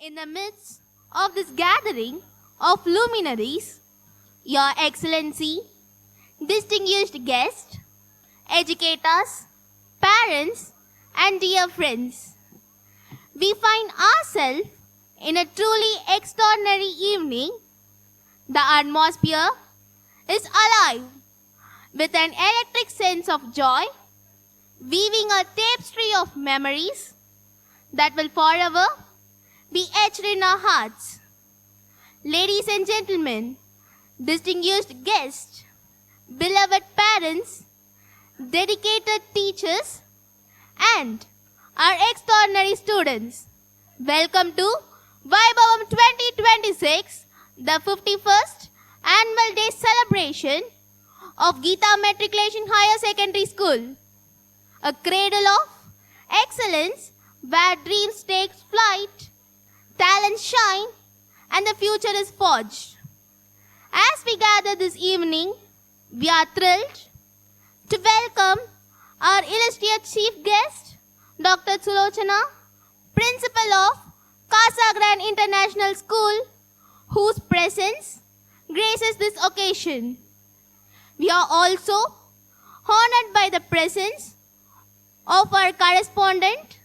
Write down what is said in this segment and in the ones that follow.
In the midst of this gathering of luminaries, Your Excellency, distinguished guests, educators, parents, and dear friends, we find ourselves in a truly extraordinary evening. The atmosphere is alive with an electric sense of joy, weaving a tapestry of memories that will forever be etched in our hearts. Ladies and gentlemen, distinguished guests, beloved parents, dedicated teachers, and our extraordinary students, welcome to Vaibhavam 2026, the 51st Annual Day celebration of Geetha Matriculation Higher Secondary School, a cradle of excellence where dreams take flight, talents shine, and the future is forged. As we gather this evening, we are thrilled to welcome our illustrious chief guest, Dr. Sulochana, Principal of Kasagran International School, whose presence graces this occasion. We are also honored by the presence of our correspondent,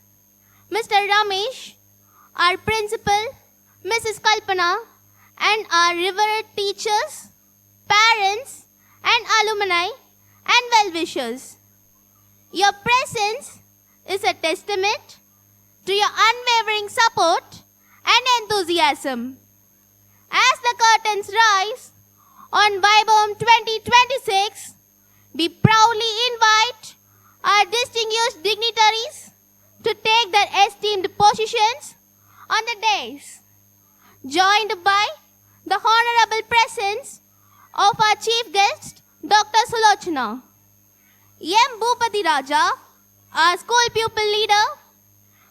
Mr. Ramesh, our principal, Mrs. Kalpana, and our revered teachers, parents, and alumni and well-wishers. Your presence is a testament to your unwavering support and enthusiasm. As the curtains rise on Vaibhavam 2026, we proudly invite our distinguished dignitaries to take their esteemed positions on the dais, joined by the honorable presence of our chief guest, Dr. Sulochana. M. Bhupati Raja, our school pupil leader,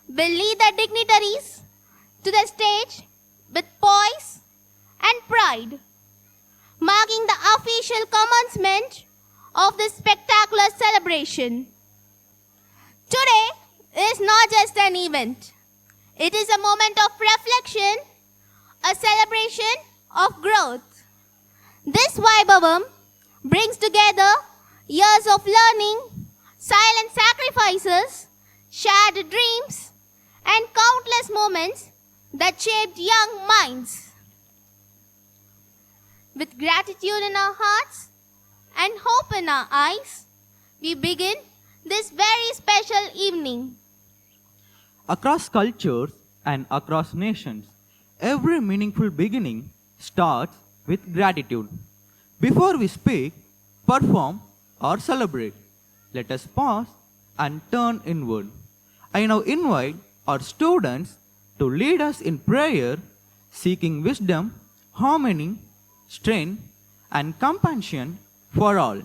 will lead the dignitaries to the stage with poise and pride, marking the official commencement of this spectacular celebration. Today is not just an event. It is a moment of reflection, a celebration of growth. This Vaibhavam brings together years of learning, silent sacrifices, shared dreams, and countless moments that shaped young minds. With gratitude in our hearts and hope in our eyes, we begin this very special evening. Across cultures and across nations, every meaningful beginning starts with gratitude. Before we speak, perform, or celebrate, let us pause and turn inward. I now invite our students to lead us in prayer, seeking wisdom, harmony, strength, and compassion for all.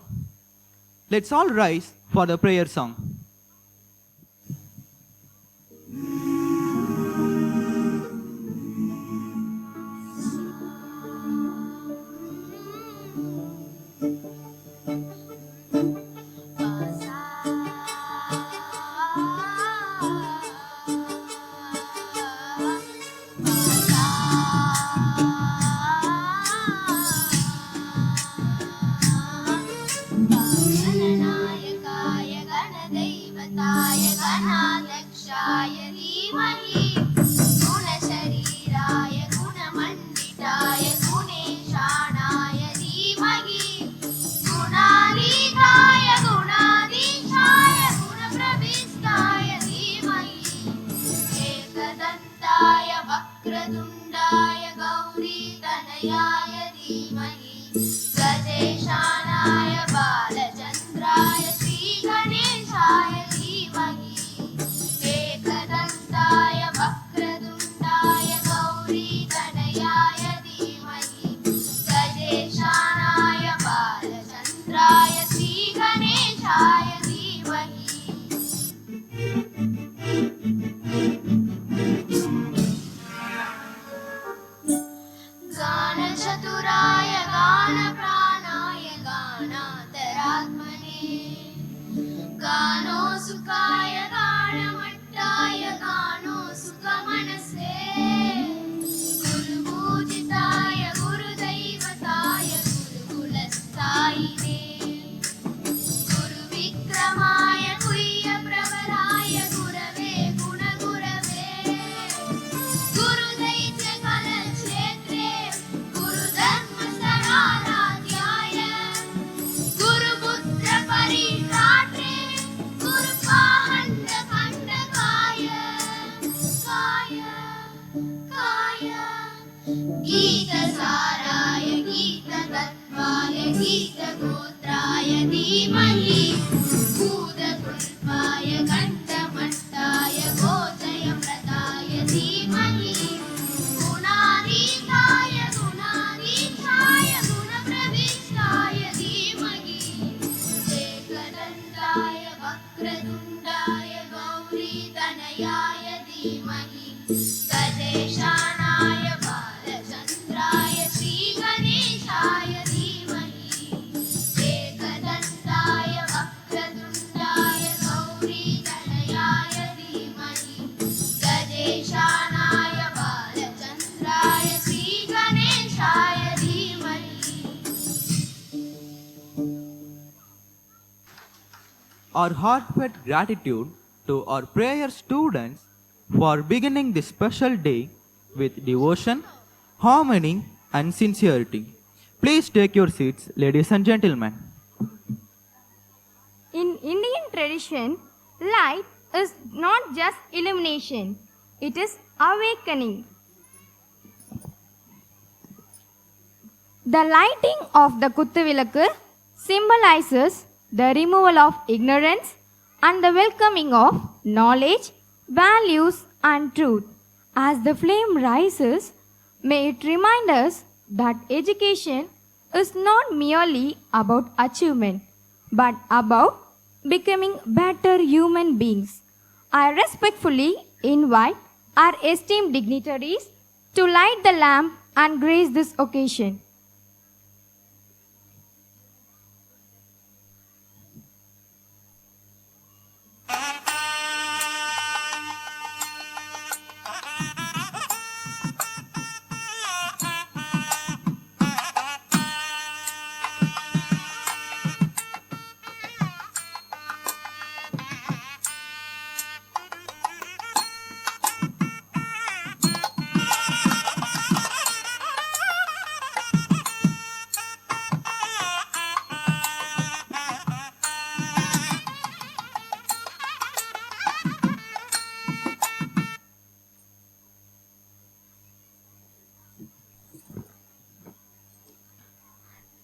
Let's all rise for the prayer song. चतुराय गीतसाराय गीततत्त्वाय गीतगोत्राय धीमहि भूतपुष्पाय कण्ठमट्टाय गोचयव्रताय धीमहि गुणातीताय गुणाधीशाय गुणप्रविष्टाय धीमहि एकदन्ताय वक्रतुण्डाय गौरीतनयाय धीमहि गजेशानाय बालचन्द्राय श्रीगणेशाय धीमहि एकदन्ताय वक्रतुण्डाय गौरीतनयाय धीमहि गजेशानाय बालचन्द्राय श्रीगणेशाय धीमहि. Our heartfelt gratitude to our prayer students for beginning this special day with devotion, harmony, and sincerity. Please take your seats, ladies and gentlemen. In Indian tradition, light is not just illumination, it is awakening. The lighting of the Kuttuvilakku symbolizes the removal of ignorance and the welcoming of knowledge, values, and truth. As the flame rises, may it remind us that education is not merely about achievement, but about becoming better human beings. I respectfully invite our esteemed dignitaries to light the lamp and grace this occasion.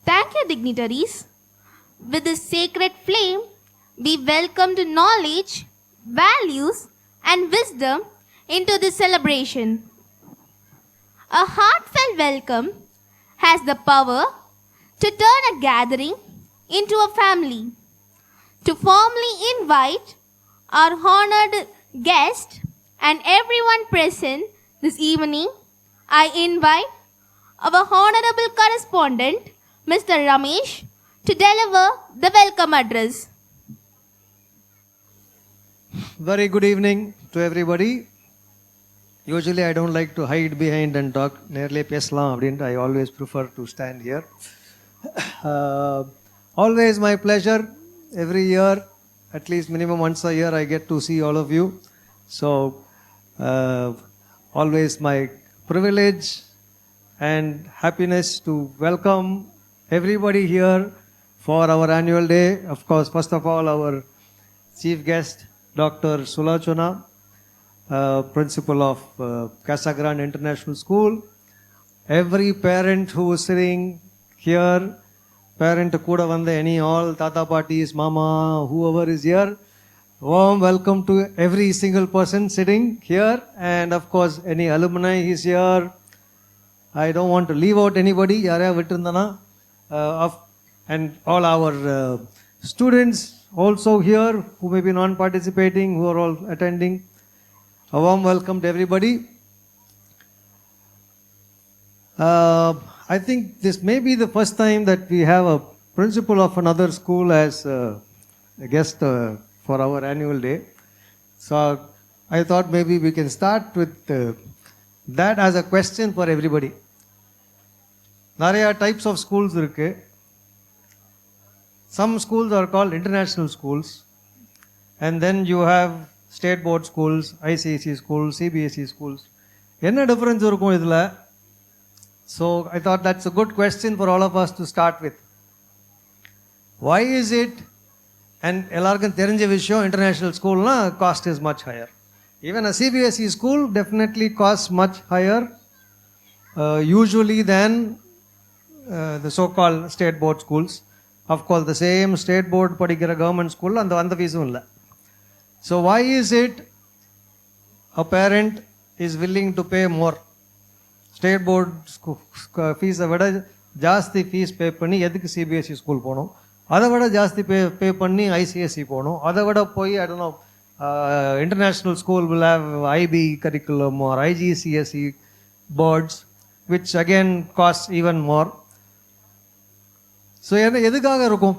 Thank you, dignitaries. With this sacred flame, we welcomed knowledge, values, and wisdom into this celebration. A heartfelt welcome has the power to turn a gathering into a family. To formally invite our honored guest and everyone present this evening, I invite our honorable correspondent, Mr. Ramesh, to deliver the welcome address. Very good evening to everybody. Usually I don't like to hide behind and talk. Nearly peslam அப்படின்ட்டு I always prefer to stand here. Always my pleasure. Every year, at least minimum once a year, I get to see all of you. So always my privilege and happiness to welcome everybody here for our annual day. Of course, first of all, our chief guest, Dr. Sulachana, principal of Casa Grande International School. Every parent who is sitting here, parent kuda vanda any all tata parties, mama, whoever is here, warm welcome to every single person sitting here. And of course, any alumni is here. I don't want to leave out anybody. Yara vitrundana. And all our students also here who may be non-participating, who are all attending. A warm welcome to everybody. I think this may be the first time that we have a principal of another school as a guest for our annual day. So I thought maybe we can start with that as a question for everybody. நிறைய types of schools இருக்கு. Some schools are called international schools, and then you have state board schools, ICSE schools, CBSE schools. என்ன difference இருக்கும் இதுல? So I thought that's a good question for all of us to start with. Why is it, and எல்லாருக்கும் தெரிஞ்ச விஷயம், international schoolனா cost is much higher. Even a CBSE school definitely costs much higher. usually than the so-called state board schools. Of course, the same state board படிக்கிற government school அந்த ஃபீஸும் இல்லை. So why is it a parent is willing to pay more? State board ஃபீஸை விட ஜாஸ்தி fees pay பண்ணி எதுக்கு CBSE school போகணும், அதை விட ஜாஸ்தி பே பண்ணி ஐசிஎஸ்சி போகணும், அதை விட போய் I don't know international school will have IB curriculum or IGCSE boards which again costs even more. So எதுக்காக இருக்கும்?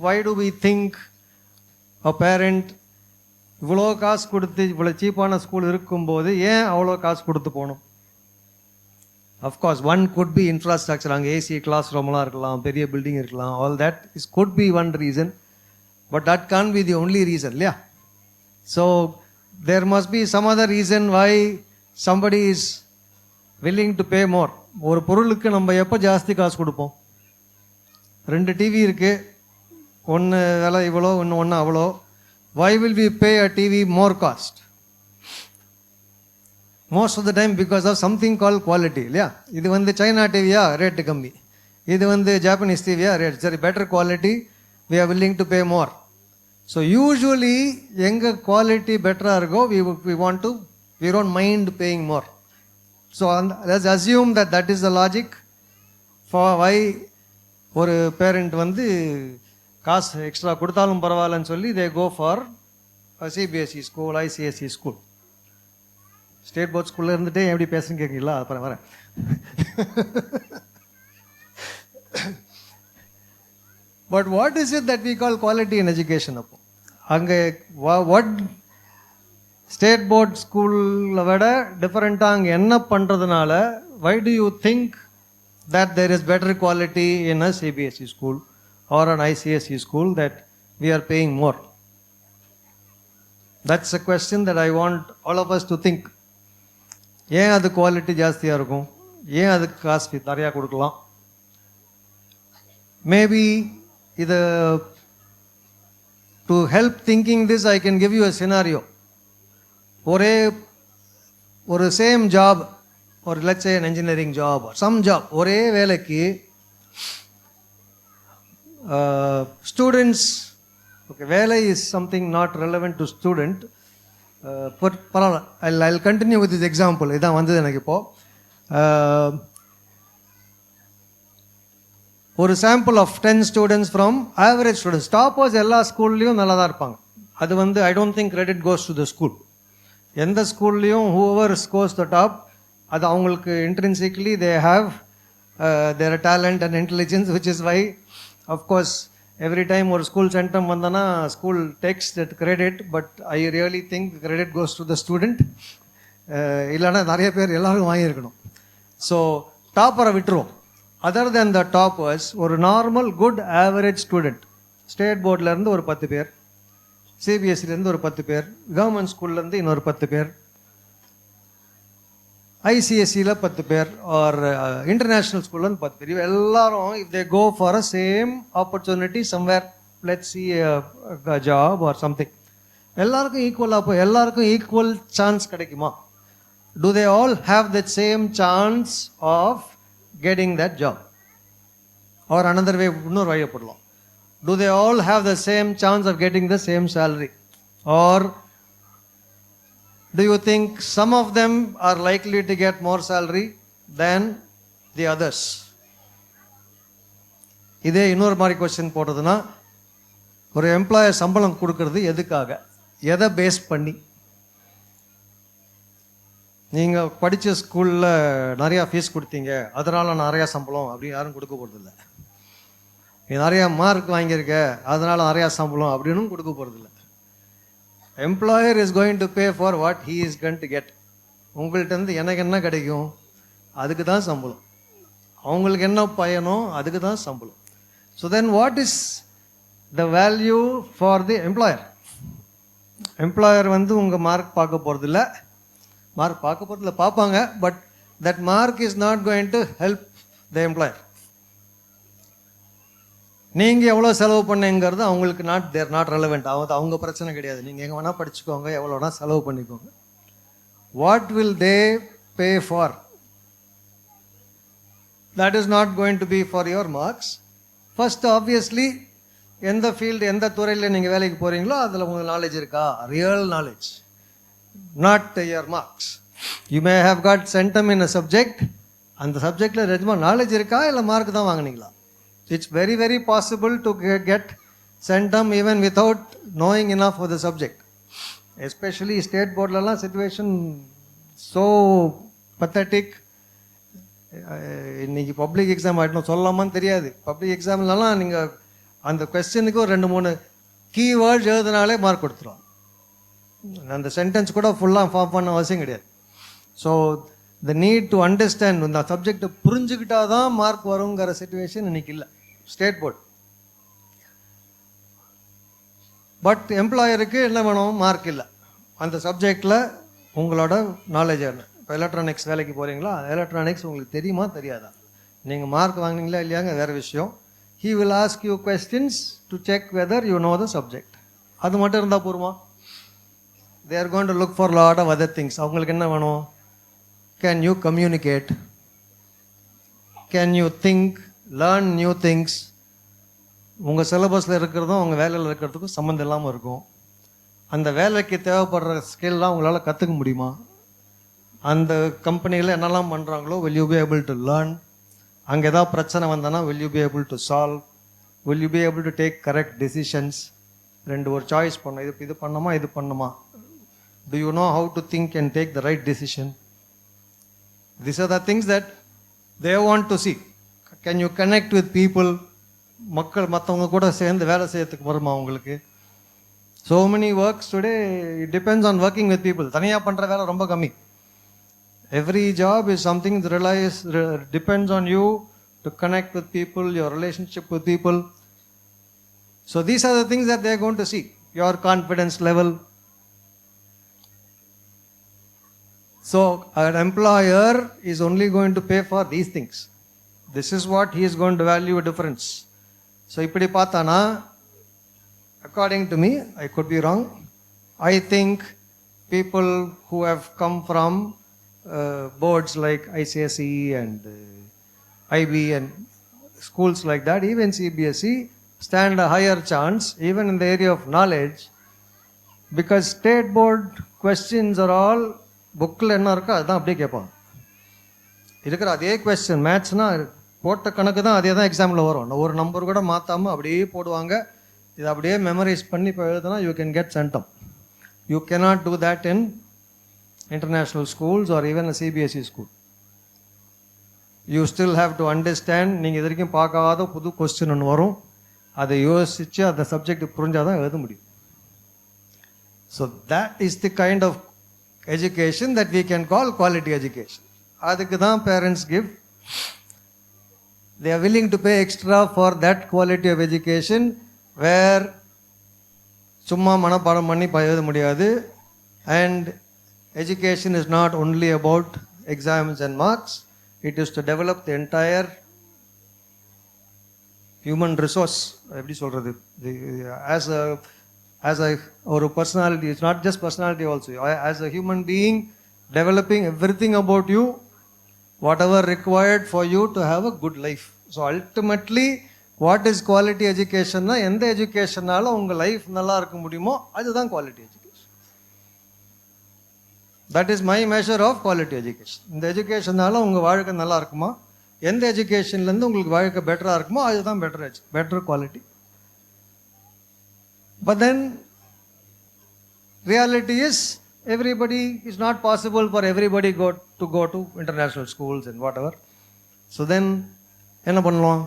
Why do we think a parent இவ்வளோ காசு கொடுத்து இவ்வளோ சீப்பான ஸ்கூல் இருக்கும்போது ஏன் அவ்வளோ காசு கொடுத்து போகணும்? Of course one could be infrastructure, அங்கே ஏசி கிளாஸ் ரூம்லாம் இருக்கலாம், பெரிய பில்டிங் இருக்கலாம், all that is could be one reason, but that can't be the only reason இல்லையா? So there must be some other reason why somebody is willing to pay more. ஒரு பொருளுக்கு நம்ம எப்போ ஜாஸ்தி காசு கொடுப்போம்? 2 டிவி இருக்குது, ஒன்று விலை இவ்வளோ, ஒன்று அவ்வளோ. Why will we pay a TV more cost? Most of the time because of something called quality இல்லையா? இது வந்து சைனா டிவியா ரேட்டு கம்மி, இது வந்து ஜாப்பனீஸ் டிவியா ரேட் சரி better quality, we are willing to pay more. So usually எங்க quality பெட்டராக இருக்கோ we don't mind paying more. So let's assume that is the logic for why ஒரு பேரண்ட் வந்து காசு எக்ஸ்ட்ரா கொடுத்தாலும் பரவாயில்லன்னு சொல்லி they go for CBSE school, ICSE school. State board ஸ்கூலில் இருந்துகிட்டே எப்படி பேசுன்னு கேட்குறீங்களா? அப்புறம் வரேன். But what is it that we call quality in education? அப்போ அங்கே வாட் ஸ்டேட் போர்ட் ஸ்கூலில் விட டிஃப்ரெண்ட்டாக அங்கே என்ன பண்ணுறதுனால why do you think that there is better quality in a CBSE school or an ICSE school that we are paying more? That's a question that I want all of us to think. ஏன் அது quality ஜாஸ்தியாக இருக்கும்? ஏன் அதுக்கு காசு நிறையா கொடுக்கலாம்? Maybe இது to help thinking this I can give you a scenario. ஒரு same job, or let's say an engineering job or some job, ஒரே வேலைக்கு students, okay, வேலை is something not relevant to student, but I'll continue with this example. இதான் வந்தது எனக்கு இப்போ. ஒரு sample of 10 students from average students. Toppers எல்லா ஸ்கூல்லையும் நல்லா தான் இருப்பாங்க. அது வந்து I don't think credit goes to the school. எந்த ஸ்கூல்லையும் whoever scores the top, அது அவங்களுக்கு intrinsically they have their talent and intelligence, which is why of course every time ஒரு ஸ்கூல் சென்டம் வந்தோன்னா school takes that credit, but I really think credit goes to the student. இல்லைன்னா நிறைய பேர் எல்லாரும் வாங்கியிருக்கணும். ஸோ டாப்பரை விட்டுருவோம். அதர் தேன் த டாப்பர்ஸ், ஒரு normal good average student, state போர்ட்லேருந்து ஒரு 10 பேர், சிபிஎஸ்சிலேருந்து ஒரு 10 பேர், கவர்மெண்ட் ஸ்கூல்லேருந்து இன்னொரு 10 பேர், ஐசிஎஸ்சியில் 10 பேர், ஆர் இன்டர்நேஷ்னல் ஸ்கூல்லேருந்து 10 பேர், எல்லாரும் if they go for a same opportunity somewhere, let's see job or something, எல்லாருக்கும் எல்லாருக்கும் ஈக்குவல் சான்ஸ் கிடைக்குமா? Do they all have that same chance of getting that job? Or another way, இன்னொரு வழியை போடலாம், do they all have the same chance of getting the same salary? Or do you think some of them are likely to get more salary than the others? இதே இன்னொரு மாதிரி question போடுறதுன்னா, ஒரு employer சம்பளம் கொடுக்கறது எதுக்காக, எதை பேஸ் பண்ணி? நீங்கள் படித்த ஸ்கூலில் நிறையா ஃபீஸ் கொடுத்தீங்க அதனால் நிறையா சம்பளம் அப்படி யாரும் கொடுக்க போகிறதில்ல. நீ நிறையா மார்க் வாங்கியிருக்க அதனால் நிறையா சம்பளம் அப்படின்னு கொடுக்க போகிறதில்ல. Employer is going to pay for what he is going to get. உங்கள்கிட்ட இருந்து எனக்கு என்ன கிடைக்கும் அதுக்கு தான் சம்பளம், அவங்களுக்கு என்ன பயனோ அதுக்கு தான் சம்பளம். So then what is the value for the employer? Employer வந்து உங்கள் மார்க் பார்க்க போகிறதில்ல, பார்ப்பாங்க, but that mark is not going to help the employer. நீங்கள் எவ்வளோ செலவு பண்ணுங்கிறது அவங்களுக்கு தேர் நாட் ரெலவெண்ட். அவங்க பிரச்சனை கிடையாது. நீங்கள் எங்கே வேணால் படிச்சுக்கோங்க, எவ்வளோ வேணால் செலவு பண்ணிக்கோங்க. What will they pay for? that is not going to be for your marks. First, obviously, எந்த ஃபீல்டு எந்த துறையில் நீங்கள் வேலைக்கு போகிறீங்களோ அதில் உங்களுக்கு நாலேஜ் இருக்கா, real knowledge, not your marks. You may have got centum in a subject, அந்த சப்ஜெக்டில் நிஜமாக நாலேஜ் இருக்கா இல்லை மார்க் தான் வாங்கினீங்களா? It's very very possible to get centum even without knowing enough of the subject. Especially state போர்ட்லலாம் situation so pathetic. இன்னைக்கு public exam ஆகிட்டோம் சொல்லலாமான்னு தெரியாது. பப்ளிக் எக்ஸாம்லலாம் நீங்கள் அந்த கொஸ்டினுக்கு ஒரு 2-3 கீவேர்ட்ஸ் எழுதினாலே மார்க் கொடுத்துருவோம். அந்த சென்டென்ஸ் கூட ஃபுல்லாக ஃபார்ம் பண்ண அவசியம் கிடையாது. So the need to understand, இந்த சப்ஜெக்டை புரிஞ்சுக்கிட்டால் தான் மார்க் வருங்கிற சுச்சுவேஷன் இன்னைக்கு இல்லை ஸ்டேட் போர்ட். பட் எம்ப்ளாயருக்கு என்ன வேணும்? மார்க் இல்லை. அந்த சப்ஜெக்டில் உங்களோட நாலேஜ் என்ன? இப்போ எலக்ட்ரானிக்ஸ் வேலைக்கு போகிறீங்களா, எலக்ட்ரானிக்ஸ் உங்களுக்கு தெரியுமா தெரியாதா? நீங்கள் மார்க் வாங்கினீங்களா இல்லையாங்க வேறு விஷயம். He will ask you questions to check whether you know the subject. அது மட்டும் இருந்தால் போருமா? They are going to look for a lot of other things. அவங்களுக்கு என்ன வேணும்? Can you communicate? Can you think? Learn new things? உங்கள் சிலபஸில் இருக்கிறதும் உங்கள் வேலையில் இருக்கிறதுக்கும் சம்மந்தம் இல்லாமல் இருக்கும். அந்த வேலைக்கு தேவைப்படுற ஸ்கில்லாம் உங்களால் கற்றுக்க முடியுமா? அந்த கம்பெனியில் என்னெல்லாம் பண்ணுறாங்களோ will you be able to learn? அங்கே ஏதாவது பிரச்சனை வந்தனா will you be able to solve? Will you be able to take correct decisions? ஒரு சாய்ஸ் பண்ண, இது பண்ணுமா இது பண்ணுமா? Do you know how to think and take the right decision? These are the things that they want to see. Can you connect with people? மக்கள் மற்றவங்க கூட சேர்ந்து வேலை செய்யறதுக்கு வருமா உங்களுக்கு? So many works today, it depends on working with people. தனியாக பண்ணுற வேலை ரொம்ப கம்மி. Every job is something that depends on you to connect with people, your relationship with people. So these are the things that they are going to see. Your confidence level. So an employer is only going to pay for these things. This is what he is going to value a difference. So இப்படி பார்த்தானா, according to me, I could be wrong, I think people who have come from boards like ICSE and IB and schools like that, even CBSE, stand a higher chance even in the area of knowledge, because state board questions are all புக்கில் என்ன இருக்கோ அதுதான் அப்படியே கேட்பாங்க. இருக்கிற அதே question மேத்ஸ்னா போட்ட கணக்கு தான் அதே தான் எக்ஸாமில் வரும். ஒரு நம்பர் கூட மாற்றாமல் அப்படியே போடுவாங்க. இதை அப்படியே மெமரைஸ் பண்ணி இப்போ எழுதுனா you can get centum. You cannot do that in international schools or even a CBSE school. You still have to understand. நீங்கள் இது வரைக்கும் பார்க்காத புது கொஸ்டின் ஒன்று வரும், அதை யோசித்து அந்த சப்ஜெக்ட் புரிஞ்சாதான் எழுத முடியும். So that is the kind of education that we can call quality education. அதுக்கு தான் parents give. They are willing to pay extra for that quality of education where சும்மா மனப்பாடம் பண்ணி எழுத முடியாது. And education is not only about exams and marks. It is to develop the entire human resource. எப்படி சொல்கிறது? As a personality, it's not just personality also. As a human being, developing everything about you, whatever required for you to have a good life. So ultimately, what is quality education? Na எந்த educationனால உங்கள் life நல்லா இருக்க முடியுமோ அதுதான் quality education. That is my measure of quality education. இந்த எஜுகேஷனால உங்கள் வாழ்க்கை நல்லா இருக்குமா, எந்த எஜுகேஷன்லேருந்து உங்களுக்கு வாழ்க்கை பெட்டராக இருக்குமோ அதுதான் better quality. But then reality is everybody is not possible for everybody to go to international schools and whatever. So then என்ன பண்ணலாம்?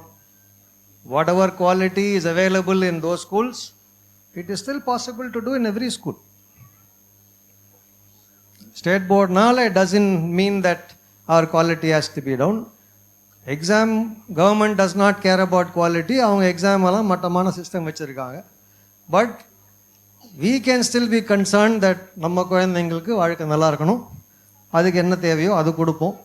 Whatever quality is available in those schools, it is still possible to do in every school. State board nala doesn't mean that our quality has to be down. Exam, government does not care about quality. அவங்க exam எல்லாம் மட்டமான system வச்சுருக்காங்க. But we can still be concerned that நம்ம குழந்தைங்களுக்கு வாழ்க்கை நல்லா இருக்கணும், அதுக்கு என்ன தேவையோ அது கொடுப்போம்.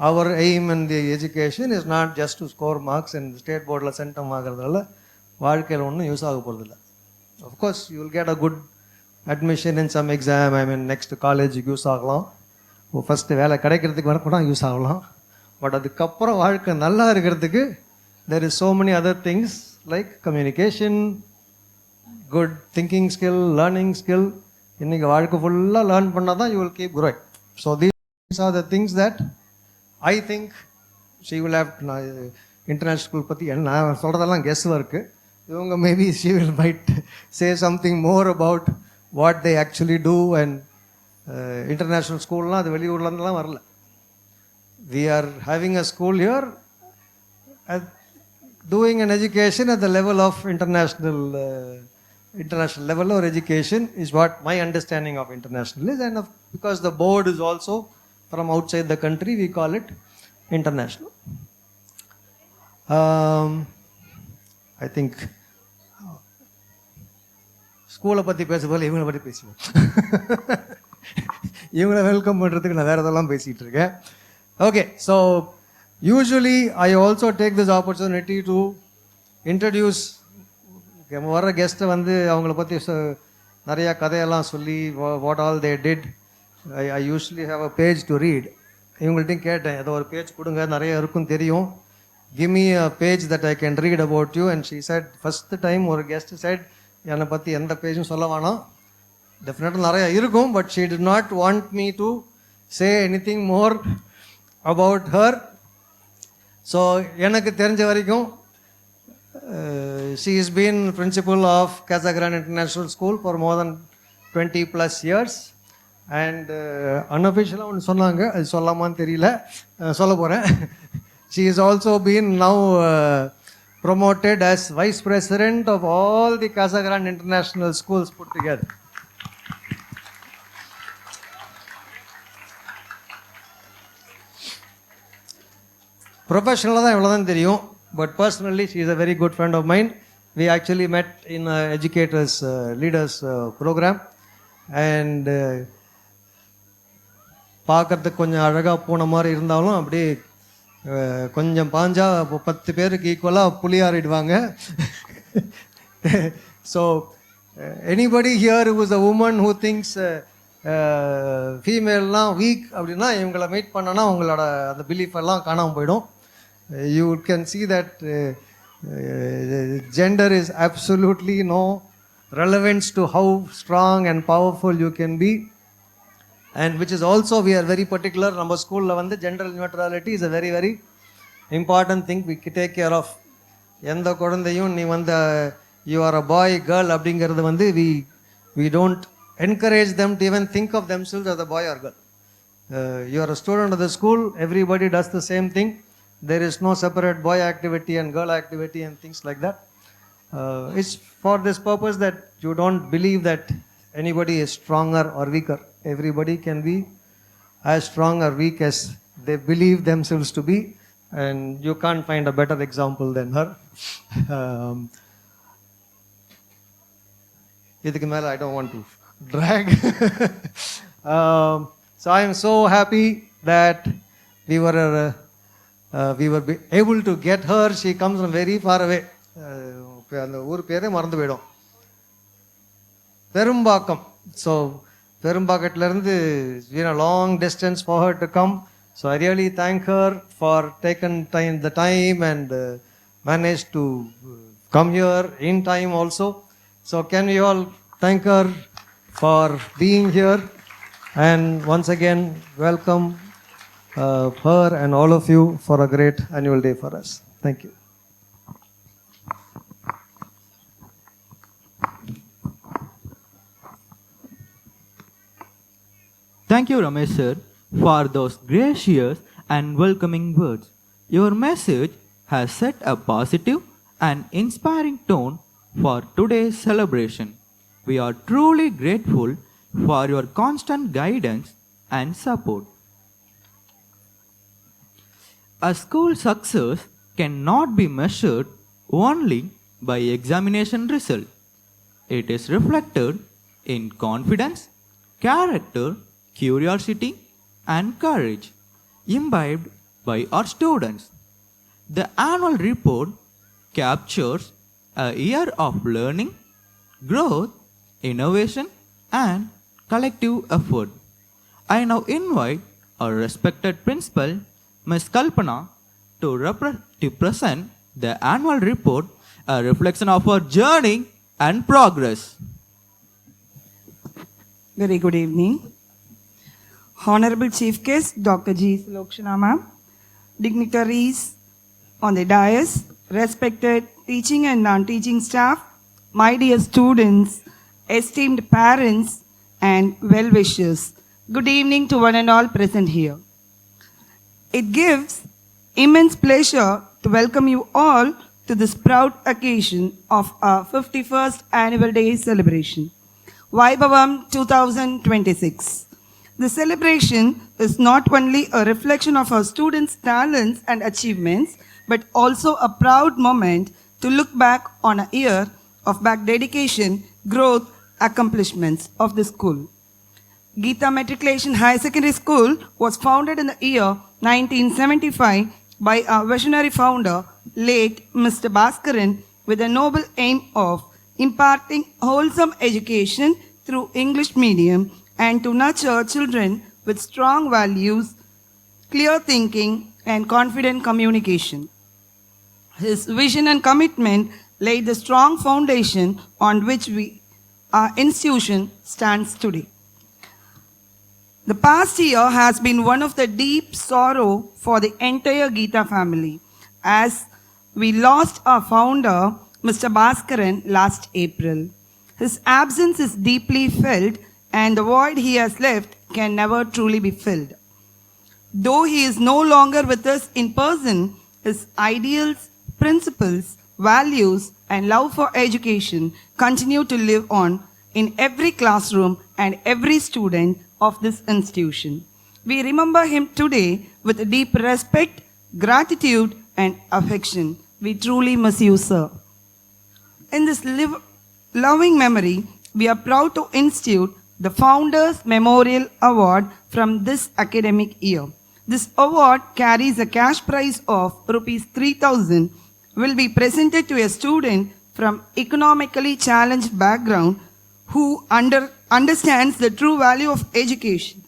Our aim in the education is not just to score marks and state boardல சென்டம் ஆகிறதால வாழ்க்கையில் ஒன்றும் யூஸ் ஆக போகிறதில்ல. Of course you will get a good admission in some exam. I mean next college use ஆகலாம், first வேலை கிடைக்கிறதுக்கு கூட யூஸ் ஆகலாம். பட் அதுக்கப்புறம் வாழ்க்கை நல்லா இருக்கிறதுக்கு there is so many other things like communication, good thinking skill, learning skill. இன்னைக்கு வாழ்க்கை ஃபுல்லாக லேர்ன் பண்ணால் தான் you will keep growing. So these are the things that I think she will have. International school பற்றி நான் சொல்கிறதெல்லாம் guess work. இவங்க maybe she will might say something more about what they actually do. And international ஸ்கூல்லாம் அது வெளியூர்லேருந்துலாம் வரல. We are having a school here doing an education at the level of international level or education is what my understanding of international is. And because the board is also from outside the country, we call it international. I think ஸ்கூலை பற்றி பேச போல இவங்களை பற்றி பேசுவோம். இவங்களை welcome பண்ணுறதுக்கு நான் வேறு இதெல்லாம் பேசிகிட்டு இருக்கேன். Okay, so usually I also take this opportunity to introduce வர கெஸ்ட்டை வந்து அவங்கள பற்றி நிறையா கதையெல்லாம் சொல்லி what all they did. I usually have a page to read. இவங்கள்ட்டையும் கேட்டேன், ஏதோ ஒரு பேஜ் கொடுங்க, நிறைய இருக்கும் தெரியும், give me a page that I can read about you. And she said, first time ஒரு guest said, என்னை பற்றி எந்த பேஜும் சொல்ல வேணாம், டெஃபினட்டாக நிறையா இருக்கும், but she did not want me to say anything more about her. So எனக்கு தெரிஞ்ச வரைக்கும் she has been principal of Casa Grande International School for more than 20 plus years. And unofficially ஒன்று சொன்னாங்க, அது சொல்லாமான்னு தெரியல, சொல்ல போகிறேன். She has also been now promoted as vice president of all the Casa Grande International Schools put together. Professionally தான் இவ்வளோ தான் தெரியும், but personally she is a very good friend of mine. We actually met in a educators leaders program. And பார்க்கறதுக்கு கொஞ்சம் அழகாக போன மாதிரி இருந்தாலும் அப்படியே கொஞ்சம் பாஞ்சா 10 பேருக்கு ஈக்குவலாக புளியாறிடுவாங்க. So anybody here who is a woman who thinks ஃபீமேல்லாம் வீக் அப்படின்னா இவங்களை மீட் பண்ணனா உங்களோட அந்த பிலீஃப் எல்லாம் காணாமல் போயிடும். You can see that gender is absolutely no relevance to how strong and powerful you can be. And which is also we are very particular. Our school la gender neutrality is a very very important thing we take care of. Endha kodandayum nee you are a boy girl abdingiradhu we don't encourage them to even think of themselves as a boy or girl. You are a student of the school, everybody does the same thing. There is no separate boy activity and girl activity and things like that. It's for this purpose that you don't believe that anybody is stronger or weaker. Everybody can be as strong or weak as they believe themselves to be, and you can't find a better example than her. Idhukku mela I don't want to drag. So I am so happy that we were able to get her. She comes from very far away. அந்த ஊர் பேரே மறந்து போயிடும், Perumbakkam. So பெரும்பாக்கத்திலேருந்து it's been a long distance for her to come. So I really thank her for taking the time and managed to come here in time also. So can we all thank her for being here, and once again welcome her and all of you for a great annual day for us. Thank you. Thank you, Ramesh sir, for those gracious and welcoming words. Your message has set a positive and inspiring tone for today's celebration. We are truly grateful for your constant guidance and support. A school success cannot be measured only by examination result. It is reflected in confidence, character, curiosity, and courage imbibed by our students. The annual report captures a year of learning, growth, innovation, and collective effort. I now invite our respected principal, Ms. Kalpana to present the annual report, a reflection of our journey and progress. Very good evening. Honorable Chief Guest, Dr. G. Lokshana ma'am, dignitaries on the dais, respected teaching and non-teaching staff, my dear students, esteemed parents, and well-wishers. Good evening to one and all present here. It gives immense pleasure to welcome you all to this proud occasion of our 51st Annual Day celebration, Vaibhavam 2026. The celebration is not only a reflection of our students' talents and achievements, but also a proud moment to look back on a year of dedication, growth, accomplishments of the school. Geetha Matriculation High Secondary School was founded in the year 1975 by our visionary founder, late Mr. Bhaskaran, with the noble aim of imparting wholesome education through English medium and to nurture children with strong values, clear thinking, and confident communication. His vision and commitment laid the strong foundation on which our institution stands today. The past year has been one of the deep sorrow for the entire Geetha family, as we lost our founder, Mr. Bhaskaran, last April. His absence is deeply felt, and the void he has left can never truly be filled. Though he is no longer with us in person, his ideals, principles, values, and love for education continue to live on in every classroom and every student of this institution. We remember him today with deep respect, gratitude, and affection. We truly miss you, sir. In this loving memory, we are proud to institute the Founders Memorial Award from this academic year. This award carries a cash prize of Rs 3,000, will be presented to a student from economically challenged background who understands the true value of education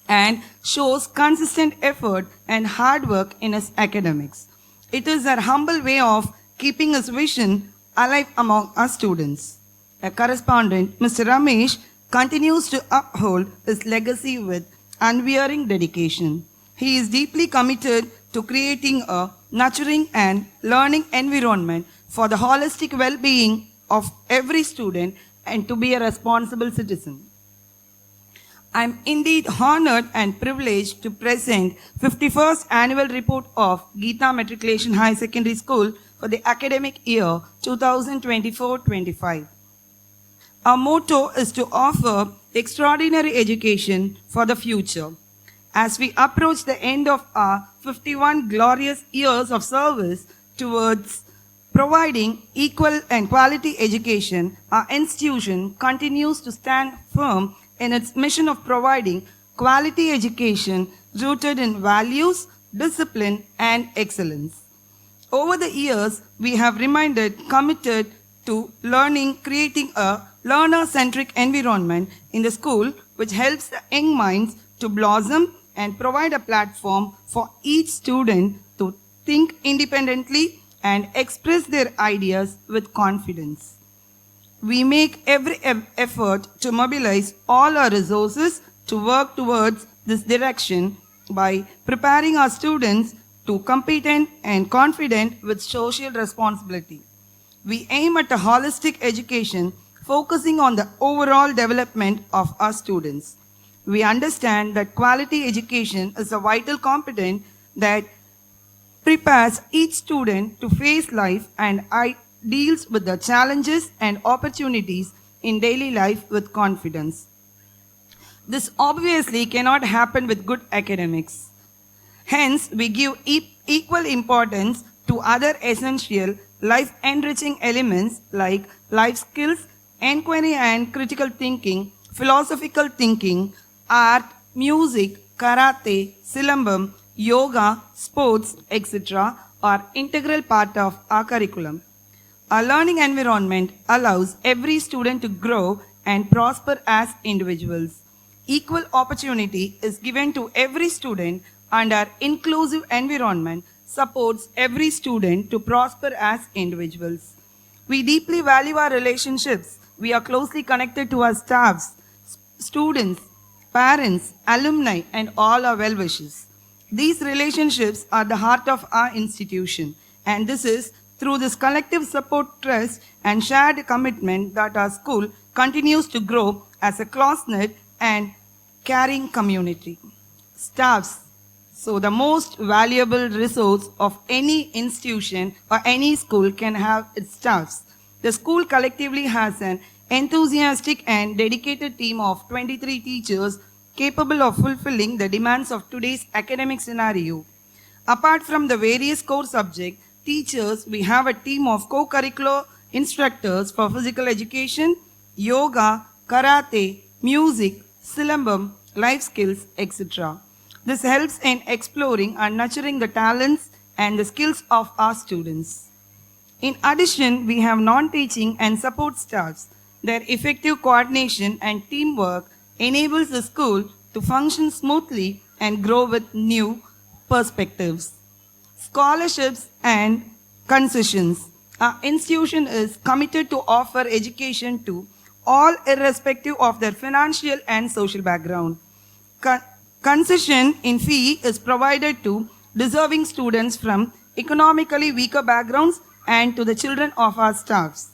and shows consistent effort and hard work in his academics. It is a humble way of keeping his vision alive among our students. A correspondent, Mr. Ramesh, continues to uphold his legacy with unwearying dedication. He is deeply committed to creating a nurturing and learning environment for the holistic well-being of every student and to be a responsible citizen. I am indeed honored and privileged to present 51st Annual Report of Geetha Matriculation High Secondary School for the academic year 2024-25. Our motto is to offer extraordinary education for the future. As we approach the end of our 51 glorious years of service towards providing equal and quality education, our institution continues to stand firm in its mission of providing quality education rooted in values, discipline, and excellence. Over the years, we have remained committed to learning, creating a learner-centric environment in the school which helps the young minds to blossom and provide a platform for each student to think independently and express their ideas with confidence. We make every effort to mobilize all our resources to work towards this direction by preparing our students to competent and confident with social responsibility. We aim at a holistic education focusing on the overall development of our students. We understand that quality education is a vital component that prepares each student to face life and deals with the challenges and opportunities in daily life with confidence. This obviously cannot happen with good academics. Hence, we give equal importance to other essential life-enriching elements like life skills, inquiry and critical thinking, philosophical thinking, art, music, karate, silambam, yoga, sports, etc. are integral part of our curriculum. Our learning environment allows every student to grow and prosper as individuals. Equal opportunity is given to every student and our inclusive environment supports every student to prosper as individuals. We deeply value our relationships. We are closely connected to our staffs, students, parents, alumni, and all our well-wishers. These relationships are the heart of our institution, and this is through this collective support, trust, and shared commitment that our school continues to grow as a close-knit and caring community. Staffs. So the most valuable resource of any institution or any school can have its staffs. The school collectively has an enthusiastic and dedicated team of 23 teachers capable of fulfilling the demands of today's academic scenario. Apart from the various core subject teachers, we have a team of co-curricular instructors for physical education, yoga, karate, music, silambam, life skills, etc. This helps in exploring and nurturing the talents and the skills of our students. In addition, we have non-teaching and support staffs. Their effective coordination and teamwork enables the school to function smoothly and grow with new perspectives. Scholarships and concessions. Our institution is committed to offer education to all irrespective of their financial and social background. Concession in fee is provided to deserving students from economically weaker backgrounds and to the children of our staffs.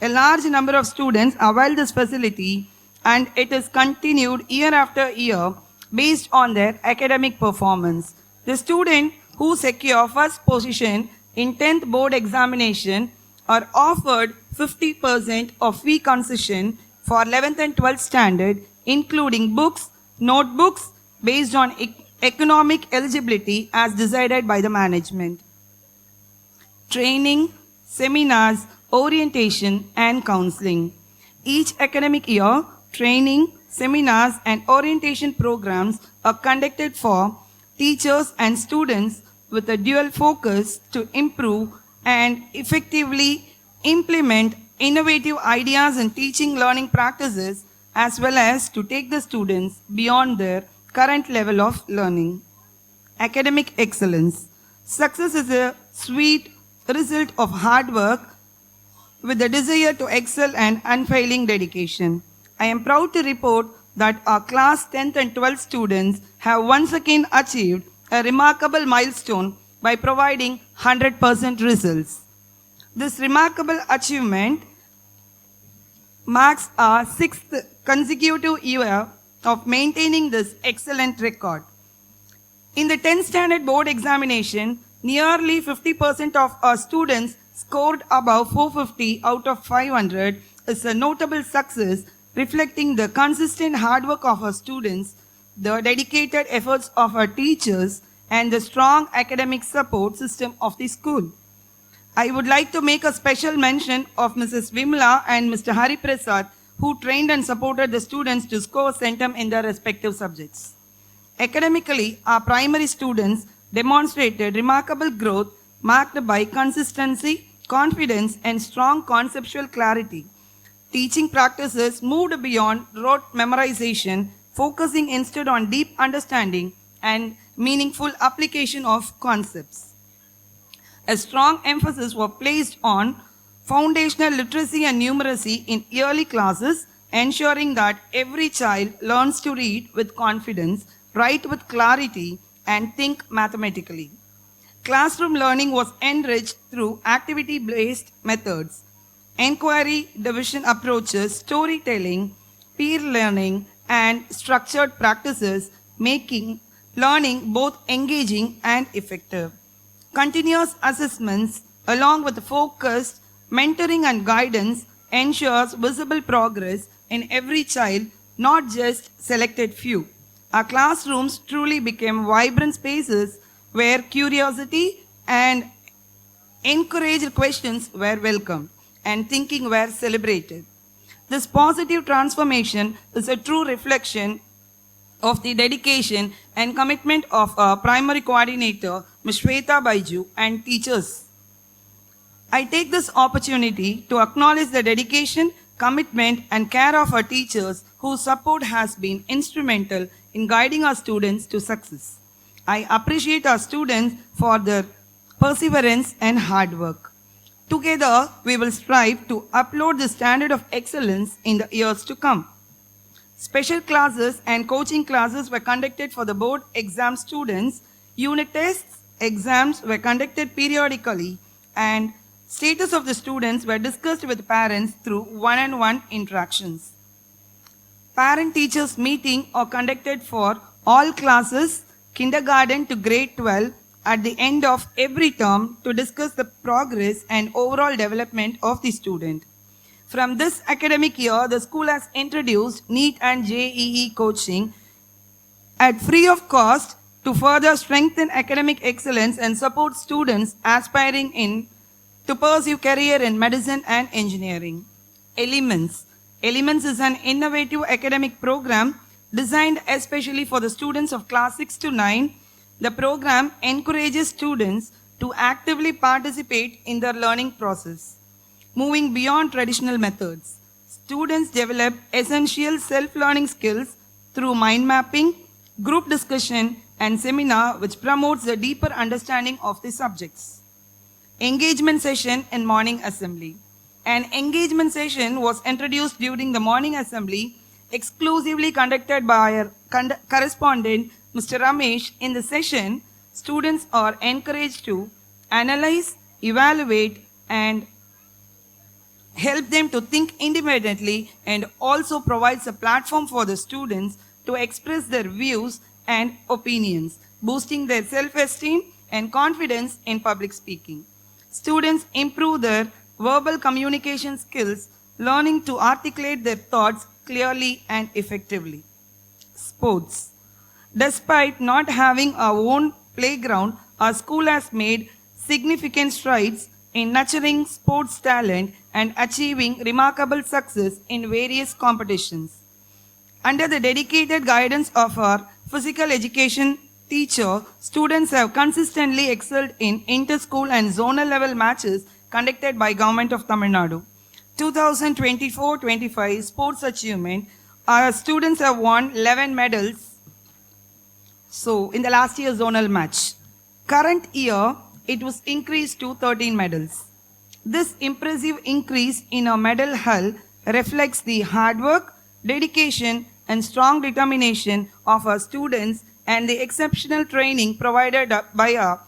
A large number of students avail this facility and it is continued year after year based on their academic performance. The student who secure first position in 10th board examination are offered 50% of fee concession for 11th and 12th standard, including books, notebooks, based on economic eligibility as decided by the management. Training, seminars, orientation, and counseling. Each academic year, training, seminars, and orientation programs are conducted for teachers and students with a dual focus to improve and effectively implement innovative ideas and teaching learning practices, as well as to take the students beyond their current level of learning. Academic excellence. Success is a sweet result of hard work with the desire to excel and unfailing dedication. I am proud to report that our class 10th and 12th students have once again achieved a remarkable milestone by providing 100% results. This remarkable achievement marks our 6th consecutive year of maintaining this excellent record. In the 10th standard board examination, nearly 50% of our students scored above 450 out of 500 is a notable success, reflecting the consistent hard work of our students, the dedicated efforts of our teachers, and the strong academic support system of the school. I would like to make a special mention of Mrs. Vimla and Mr. Hari Prasad, who trained and supported the students to score centum in their respective subjects. Academically, our primary students demonstrated remarkable growth marked by consistency, confidence, and strong conceptual clarity. Teaching practices moved beyond rote memorization, focusing instead on deep understanding and meaningful application of concepts. A strong emphasis was placed on foundational literacy and numeracy in early classes, ensuring that every child learns to read with confidence, write with clarity, and think mathematically. Classroom learning was enriched through activity-based methods, inquiry, division approaches, storytelling, peer learning, and structured practices, making learning both engaging and effective. Continuous assessments, along with focused mentoring and guidance, ensures visible progress in every child, not just selected few. Our classrooms truly became vibrant spaces where curiosity and encouraged questions were welcomed and thinking were celebrated. This positive transformation is a true reflection of the dedication and commitment of our primary coordinator, Ms. Shweta Baiju, and teachers. I take this opportunity to acknowledge the dedication, commitment, and care of our teachers whose support has been instrumental in guiding our students to success. I appreciate our students for their perseverance and hard work. Together, we will strive to uphold the standard of excellence in the years to come. Special classes and coaching classes were conducted for the board exam students. Unit tests, exams were conducted periodically, and status of the students were discussed with parents through one-on-one interactions. Parent-teachers meeting are conducted for all classes, kindergarten to grade 12, at the end of every term to discuss the progress and overall development of the student. From this academic year, the school has introduced NEET and JEE coaching at free of cost to further strengthen academic excellence and support students aspiring to pursue career in medicine and engineering. Elements. Elements is an innovative academic program designed especially for the students of class 6 to 9. The program encourages students to actively participate in their learning process. Moving beyond traditional methods, students develop essential self-learning skills through mind mapping, group discussion, and seminar which promotes a deeper understanding of the subjects. Engagement session in morning assembly. An engagement session was introduced during the morning assembly, exclusively conducted by our correspondent, Mr. Ramesh. In the session, students are encouraged to analyze, evaluate, and help them to think independently, and also provides a platform for the students to express their views and opinions, boosting their self-esteem and confidence in public speaking. Students improve their verbal communication skills, learning to articulate their thoughts clearly and effectively. Sports. Despite not having our own playground, our school has made significant strides in nurturing sports talent and achieving remarkable success in various competitions. Under the dedicated guidance of our physical education teacher, students have consistently excelled in inter-school and zonal level matches conducted by Government of Tamil Nadu. 2024-25 sports achievement, our students have won 11 medals. So, in the last year's zonal match. Current year, it was increased to 13 medals. This impressive increase in our medal haul reflects the hard work, dedication, and strong determination of our students and the exceptional training provided by our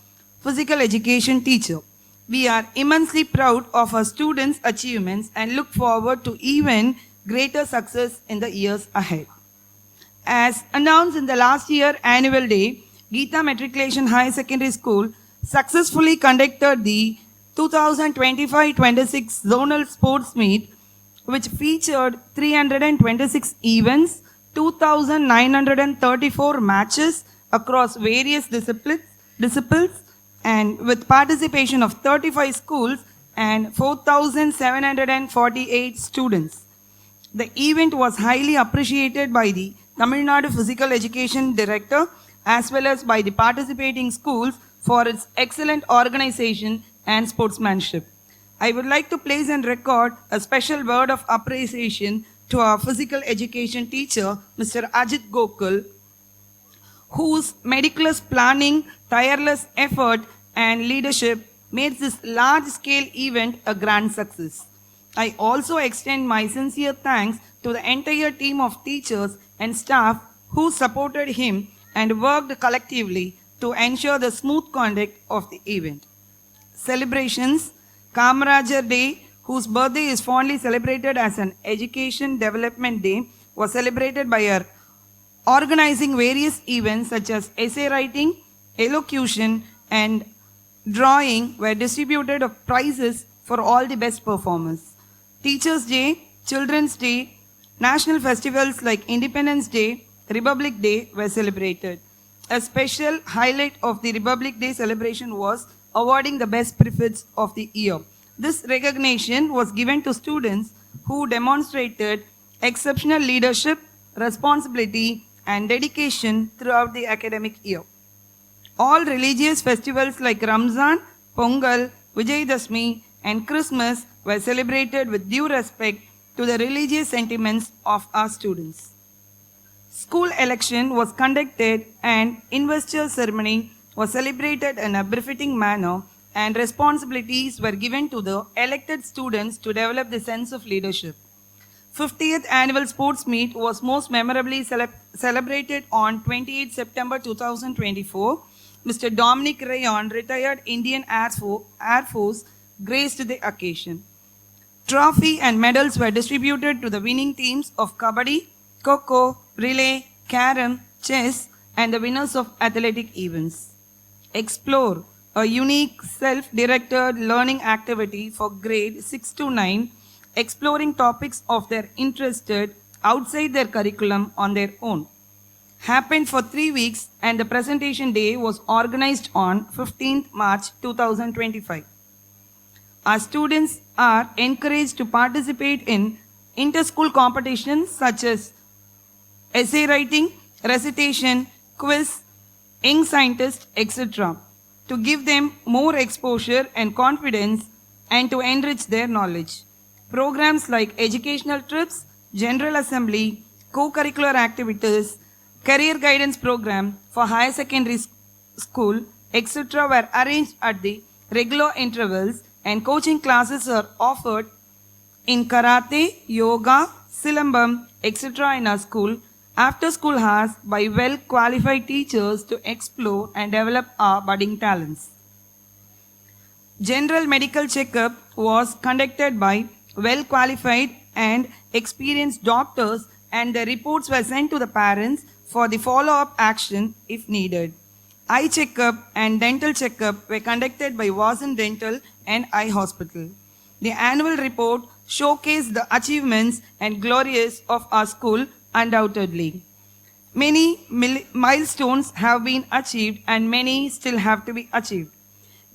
physical education teacher. We are immensely proud of our students' achievements and look forward to even greater success in the years ahead. As announced in the last year annual day, Geetha Matriculation High Secondary School successfully conducted the 2025-26 Zonal Sports Meet, which featured 326 events, 2,934 matches across various disciplines, and with participation of 35 schools and 4,748 students. The event was highly appreciated by the Tamil Nadu Physical Education Director as well as by the participating schools for its excellent organization and sportsmanship. I would like to place and record a special word of appreciation to our physical education teacher, Mr. Ajit Gokul, whose meticulous planning, tireless effort, and leadership made this large-scale event a grand success. I also extend my sincere thanks to the entire team of teachers and staff who supported him and worked collectively to ensure the smooth conduct of the event. Celebrations. Kamarajar Day, whose birthday is fondly celebrated as an education development day, was celebrated by our organizing various events such as essay writing, elocution, and drawing were distributed of prizes for all the best performers. Teachers' Day, Children's Day, national festivals like Independence Day, Republic Day were celebrated. A special highlight of the Republic Day celebration was awarding the best prefects of the year. This recognition was given to students who demonstrated exceptional leadership, responsibility, and dedication throughout the academic year. All religious festivals like Ramzan, Pongal, Vijayadashmi, and Christmas were celebrated with due respect to the religious sentiments of our students. School election was conducted and investor ceremony was celebrated in a befitting manner, and responsibilities were given to the elected students to develop the sense of leadership. 50th Annual Sports Meet was most memorably celebrated on 28 September 2024. Mr. Dominic Rayon, retired Indian Air Force, graced the occasion. Trophy and medals were distributed to the winning teams of Kabaddi, Kho-Kho, Relay, Carom, Chess, and the winners of athletic events. Explore, a unique self-directed learning activity for grade 6 to 9, exploring topics of their interest outside their curriculum on their own. Happened for 3 weeks, and the presentation day was organized on 15th March 2025. Our students are encouraged to participate in inter-school competitions such as essay writing, recitation, quiz, young scientist, etc., to give them more exposure and confidence and to enrich their knowledge. Programs like educational trips, general assembly, co-curricular activities, career guidance program for higher secondary school, etc. were arranged at the regular intervals, and coaching classes are offered in karate, yoga, silambam, etc. in our school after school hours by well-qualified teachers to explore and develop our budding talents. General medical checkup was conducted by well-qualified and experienced doctors, and the reports were sent to the parents for the follow-up action if needed. Eye checkup and dental checkup were conducted by Vasan Dental and Eye Hospital. The annual report showcased the achievements and glories of our school undoubtedly. Many milestones have been achieved and many still have to be achieved.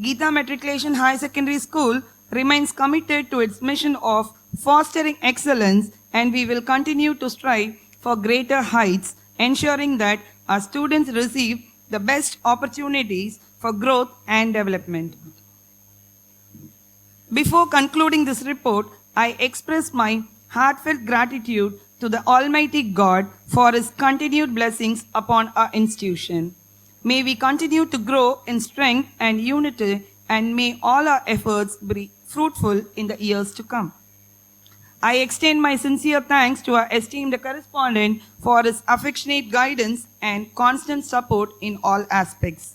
Geetha Matriculation High Secondary School remains committed to its mission of fostering excellence, and we will continue to strive for greater heights, ensuring that our students receive the best opportunities for growth and development. Before concluding this report, I express my heartfelt gratitude to the Almighty God for His continued blessings upon our institution. May we continue to grow in strength and unity, and may all our efforts be fruitful in the years to come. I extend my sincere thanks to our esteemed correspondent for his affectionate guidance and constant support in all aspects.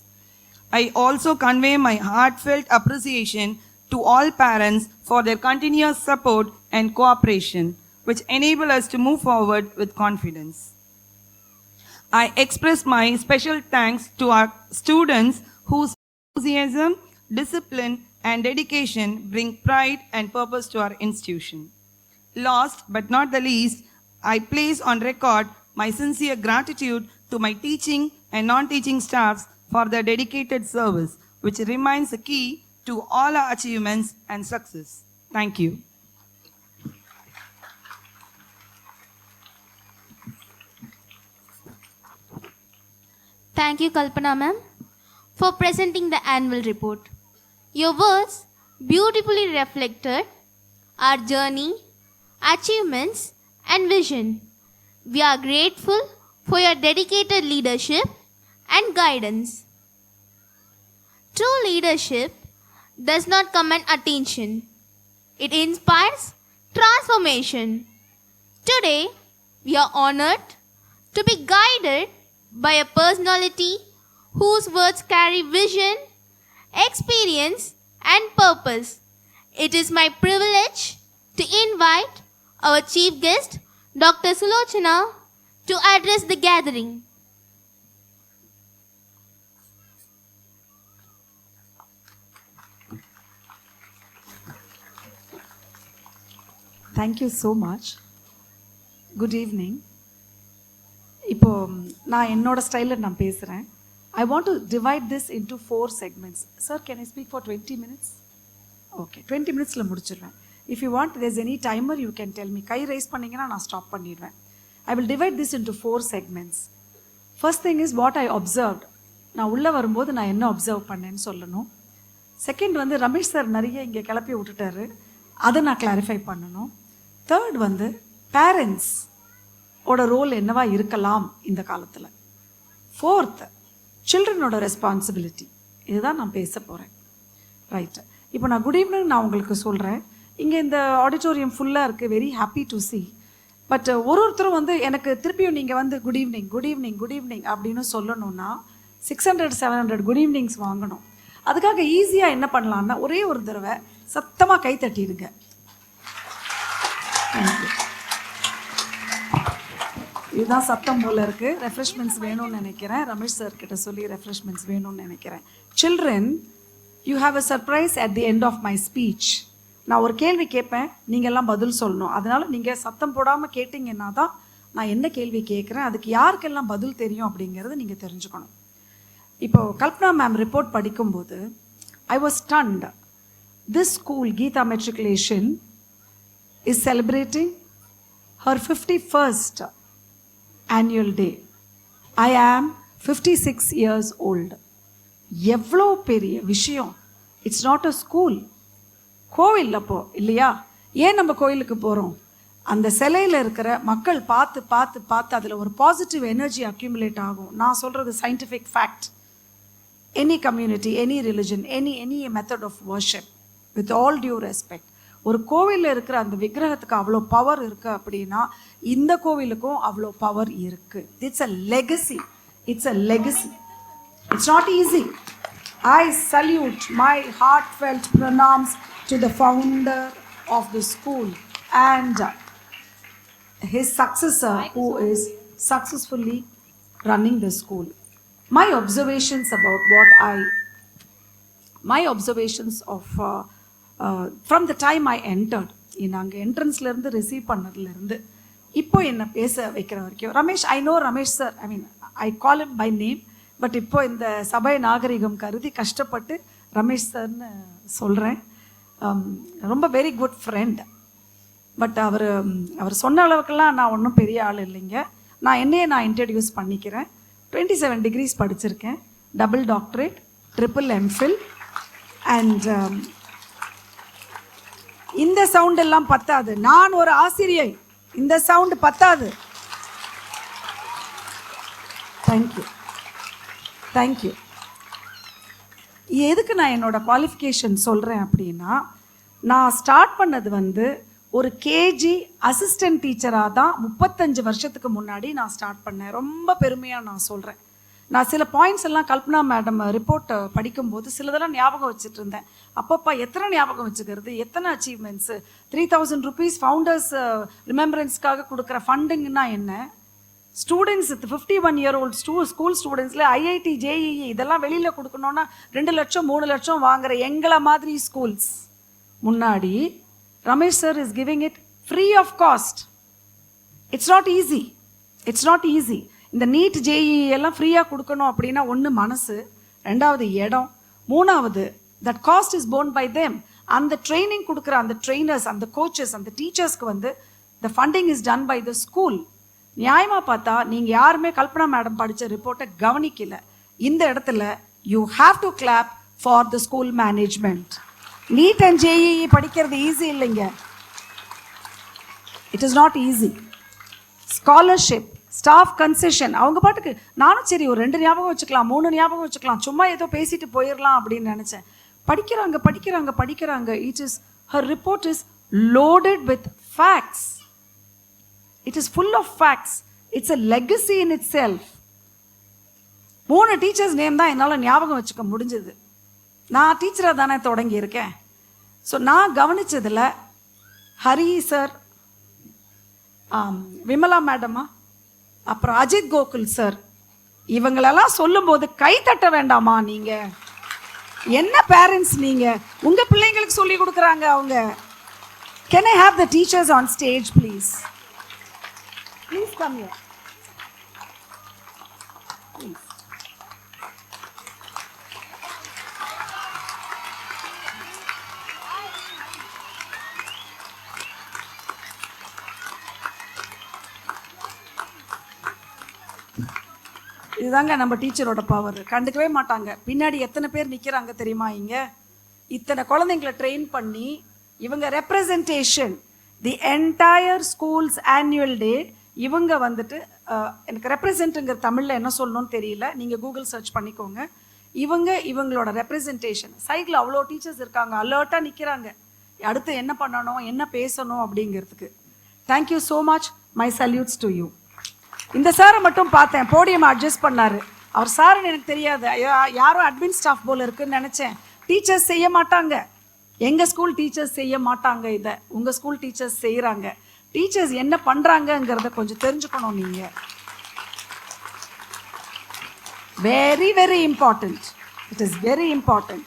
I also convey my heartfelt appreciation to all parents for their continuous support and cooperation, which enable us to move forward with confidence. I express my special thanks to our students whose enthusiasm, discipline, and dedication bring pride and purpose to our institution. Last but not the least, I place on record my sincere gratitude to my teaching and non-teaching staffs for their dedicated service, which remains the key to all our achievements and success. Thank you. Thank you, Kalpana ma'am, for presenting the annual report. Your words beautifully reflected our journey, achievements, and vision. We are grateful for your dedicated leadership and guidance. True leadership does not command attention. It inspires transformation. Today, we are honored to be guided by a personality whose words carry vision, experience, and purpose. It is my privilege to invite our chief guest, Dr. Sulochana, to address the gathering. Thank you so much. Good evening. இப்போ நான் என்னோட ஸ்டைலில் நான் பேசுகிறேன். I want to divide this into 4 segments. Sir, can I speak for 20 minutes? Okay, 20 minutesல முடிச்சிடுவேன். If you want, there's any timer, you can tell me. Guy rice பண்ணிங்கன்னா நான் stop பண்ணிடுவேன். I will divide this into 4 segments. First thing is what I observed. நான் உள்ளே வரும்போது நான் என்ன observe பண்ணேன்னு சொல்லணும். செகண்ட் வந்து ரமேஷ் சார் நிறைய இங்கே கிளப்பி விட்டுட்டாரு, அதை நான் கிளாரிஃபை பண்ணணும். தேர்ட் வந்து பேரண்ட்ஸ் ஓட ரோல் என்னவா இருக்கலாம் இந்த காலத்தில். ஃபோர்த், சில்ட்ரனோட ரெஸ்பான்சிபிலிட்டி. இதுதான் நான் பேச போகிறேன். ரைட்டு. இப்போ நான் குட் ஈவினிங் நான் உங்களுக்கு சொல்கிறேன். இங்கே இந்த ஆடிட்டோரியம் ஃபுல்லாக இருக்குது. Very happy to C. But ஒருத்தரும் வந்து எனக்கு திருப்பியும் நீங்கள் வந்து good evening good evening good evening அப்படின்னு சொல்லணுன்னா 600-700 குட் ஈவினிங்ஸ் வாங்கணும். அதுக்காக ஈஸியாக என்ன பண்ணலான்னா ஒரே ஒரு தடவை சத்தமாக கை தட்டிடுங்க. இதுதான் சத்தம் போல் இருக்குது. ரெஃப்ரெஷ்மெண்ட்ஸ் வேணும்னு நினைக்கிறேன். ரமேஷ் சார் கிட்ட சொல்லி ரெஃப்ரெஷ்மெண்ட்ஸ் வேணும்னு நினைக்கிறேன். Children, you have a surprise at the end of my speech. நான் ஒரு கேள்வி கேட்பேன், நீங்கள்லாம் பதில் சொல்லணும். அதனால் நீங்கள் சத்தம் போடாமல் கேட்டிங்கன்னா தான் நான் என்ன கேள்வி கேட்குறேன், அதுக்கு யாருக்கெல்லாம் பதில் தெரியும் அப்படிங்கிறது நீங்கள் தெரிஞ்சுக்கணும். இப்போது கல்பனா மேம் ரிப்போர்ட் படிக்கும்போது I was stunned. This school Geetha matriculation is celebrating her 51st annual day. I am 56 years old. எவ்வளோ பெரிய விஷயம். It's not a school. கோவில் அப்போ இல்லையா? ஏன் நம்ம கோயிலுக்கு போகிறோம்? அந்த சிலையில் இருக்கிற மக்கள் பார்த்து பார்த்து பார்த்து அதில் ஒரு பாசிட்டிவ் எனர்ஜி அக்யூமுலேட் ஆகும். நான் சொல்கிறது scientific fact. Any community, any religion, any method of worship, with all due respect, ஒரு கோவிலில் இருக்கிற அந்த விக்கிரகத்துக்கு அவ்வளோ பவர் இருக்குது அப்படின்னா இந்த கோவிலுக்கும் அவ்வளோ பவர் இருக்குது. It's a legacy. It's a legacy. It's not easy. I salute my heartfelt pranams to the founder of the school and his successor who is successfully running the school. My observations about my observations of from the time I entered, நாங்கள் என்ட்ரன்ஸ்லேருந்து receive பண்ணதுலேருந்து இப்போ என்ன பேச வைக்கிற வரைக்கும், Ramesh, I know Ramesh sir, I mean I call him by name, but இப்போ இந்த சபை நாகரிகம் கருதி கஷ்டப்பட்டு ரமேஷ் சார்னு சொல்கிறேன். ரொம்ப வெரி குட் ஃப்ரெண்ட். பட் அவர் சொன்ன அளவுக்கெல்லாம் நான் ஒன்றும் பெரிய ஆள் இல்லைங்க. நான் இன்ட்ரடியூஸ் பண்ணிக்கிறேன். 27 degrees படிச்சிருக்கேன், double doctorate, triple MPhil. And இந்த சவுண்ட் எல்லாம் பத்தாது. நான் ஒரு ஆசிரியை, இந்த சவுண்டு பத்தாது. தேங்க்யூ. தேங்க்யூ. எதுக்கு நான் என்னோடய குவாலிஃபிகேஷன் சொல்கிறேன் அப்படின்னா, நான் ஸ்டார்ட் பண்ணது வந்து ஒரு கேஜி அசிஸ்டன்ட் டீச்சராக தான் 35 வருஷத்துக்கு முன்னாடி நான் ஸ்டார்ட் பண்ணேன். ரொம்ப பெருமையாக நான் சொல்கிறேன். நான் சில பாயிண்ட்ஸ் எல்லாம் கல்பனா மேடம் ரிப்போர்ட் படிக்கும்போது சிலதெல்லாம் ஞாபகம் வச்சுட்டு இருந்தேன். அப்பப்பா எத்தனை ஞாபகம் வச்சுக்கிறது, எத்தனை அச்சீவ்மெண்ட்ஸு. 3000 rupees ஃபவுண்டர்ஸ் ரிமெம்பரன்ஸ்க்காக கொடுக்குற ஃபண்டிங்னா என்ன? ஸ்டூடெண்ட்ஸ் 51-year-old ஸ்கூல் ஸ்டூடெண்ட்ஸில் ஐஐடி, ஜேஇஇ இதெல்லாம் வெளியில் கொடுக்கணுன்னா 2 லட்சம் 3 லட்சம் வாங்குற எங்களை மாதிரி ஸ்கூல்ஸ் முன்னாடி Ramesh sir is giving it free of cost. It's not easy. It's not easy. இந்த நீட், ஜேஇஇ எல்லாம் ஃப்ரீயாக கொடுக்கணும் அப்படின்னா ஒன்று மனசு, ரெண்டாவது இடம், மூணாவது that cost is borne by them. அந்த ட்ரைனிங் கொடுக்குற அந்த ட்ரெயினர்ஸ், அந்த கோச்சஸ், அந்த டீச்சர்ஸ்க்கு வந்து the funding is done by the school. நியாயமாக பார்த்தா நீங்கள் யாருமே கல்பனா மேடம் படித்த ரிப்போர்ட்டை கவனிக்கல. இந்த இடத்துல you have to clap for the school management. NEET and JEE படிக்கிறது ஈஸி இல்லைங்க. It is not easy. Scholarship, staff concession, அவங்க பாட்டுக்கு நானும் சரி ஒரு 2 ஞாபகம் வச்சுக்கலாம், 3 ஞாபகம் வச்சுக்கலாம், சும்மா ஏதோ பேசிட்டு போயிடலாம் அப்படின்னு நினச்சேன். படிக்கிறாங்க படிக்கிறாங்க படிக்கிறாங்க. It is, her report is loaded with facts. It is full of facts. It's a legacy in itself. 3 teachers name தான் என்னால் ஞாபகம் வச்சுக்க முடிஞ்சது. நான் டீச்சராக தானே தொடங்கியிருக்கேன். ஸோ நான் கவனித்ததில் ஹரி சார், விமலா மேடமா, அப்புறம் அஜித் கோகுல் சார், இவங்களெல்லாம் சொல்லும்போது கை தட்ட வேண்டாமா? நீங்கள் என்ன பேரண்ட்ஸ், நீங்கள் உங்கள் பிள்ளைங்களுக்கு சொல்லி கொடுக்குறாங்க அவங்க. Can I have the teachers on stage please? Please come here. Please. இதுதாங்க நம்ம டீச்சரோட பவர். கண்டுக்கவே மாட்டாங்க. பின்னாடி எத்தனை பேர் நிற்கிறாங்க தெரியுமா? இங்கே இத்தனை குழந்தைங்களை ட்ரெயின் பண்ணி இவங்க representation, the entire schools annual day இவங்க வந்துட்டு எனக்கு ரெப்ரசன்ட்டுங்கிற தமிழில் என்ன சொல்லணும்னு தெரியல, நீங்கள் கூகுள் சர்ச் பண்ணிக்கோங்க. இவங்களோட ரெப்ரசன்டேஷன் சைடில் அவ்வளோ டீச்சர்ஸ் இருக்காங்க, அலர்ட்டாக நிற்கிறாங்க அடுத்து என்ன பண்ணணும் என்ன பேசணும் அப்படிங்கிறதுக்கு. Thank you so much, my salutes to you. இந்த சாரை மட்டும் பார்த்தேன், போடியம் அட்ஜஸ்ட் பண்ணார். அவர் சாருன்னு எனக்கு தெரியாது, யாரும் அட்மின் ஸ்டாஃப் போல் இருக்குன்னு நினச்சேன். டீச்சர்ஸ் செய்ய மாட்டாங்க, எங்கள் ஸ்கூல் டீச்சர்ஸ் செய்ய மாட்டாங்க, இதை உங்கள் ஸ்கூல் டீச்சர்ஸ் செய்கிறாங்க. டீச்சர்ஸ் என்ன பண்ணுறாங்கங்கிறத கொஞ்சம் தெரிஞ்சுக்கணும் நீங்கள். Very very important, it is very important.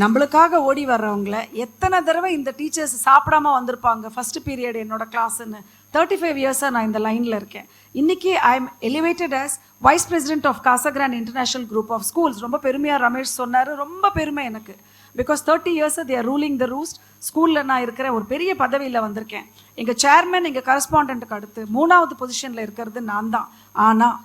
நம்மளுக்காக ஓடி வர்றவங்கள எத்தனை தடவை இந்த டீச்சர்ஸ் சாப்பிடாம வந்திருப்பாங்க ஃபர்ஸ்ட் பீரியட் என்னோட கிளாஸ்ன்னு. 35 இயர்ஸாக நான் இந்த லைனில் இருக்கேன். இன்றைக்கி I am elevated as vice president of Casagrand international group of schools. ரொம்ப பெருமையாக ரமேஷ் சொன்னார், ரொம்ப பெருமை எனக்கு. Because 30 years they are ruling the roost. ஸ்கூலில் நான் இருக்கிற ஒரு பெரிய பதவியில் வந்திருக்கேன். எங்கள் சேர்மன், எங்கள் கரஸ்பாண்டண்ட்டுக்கு அடுத்து 3வது பொசிஷனில் இருக்கிறது நான் தான். ஆனால்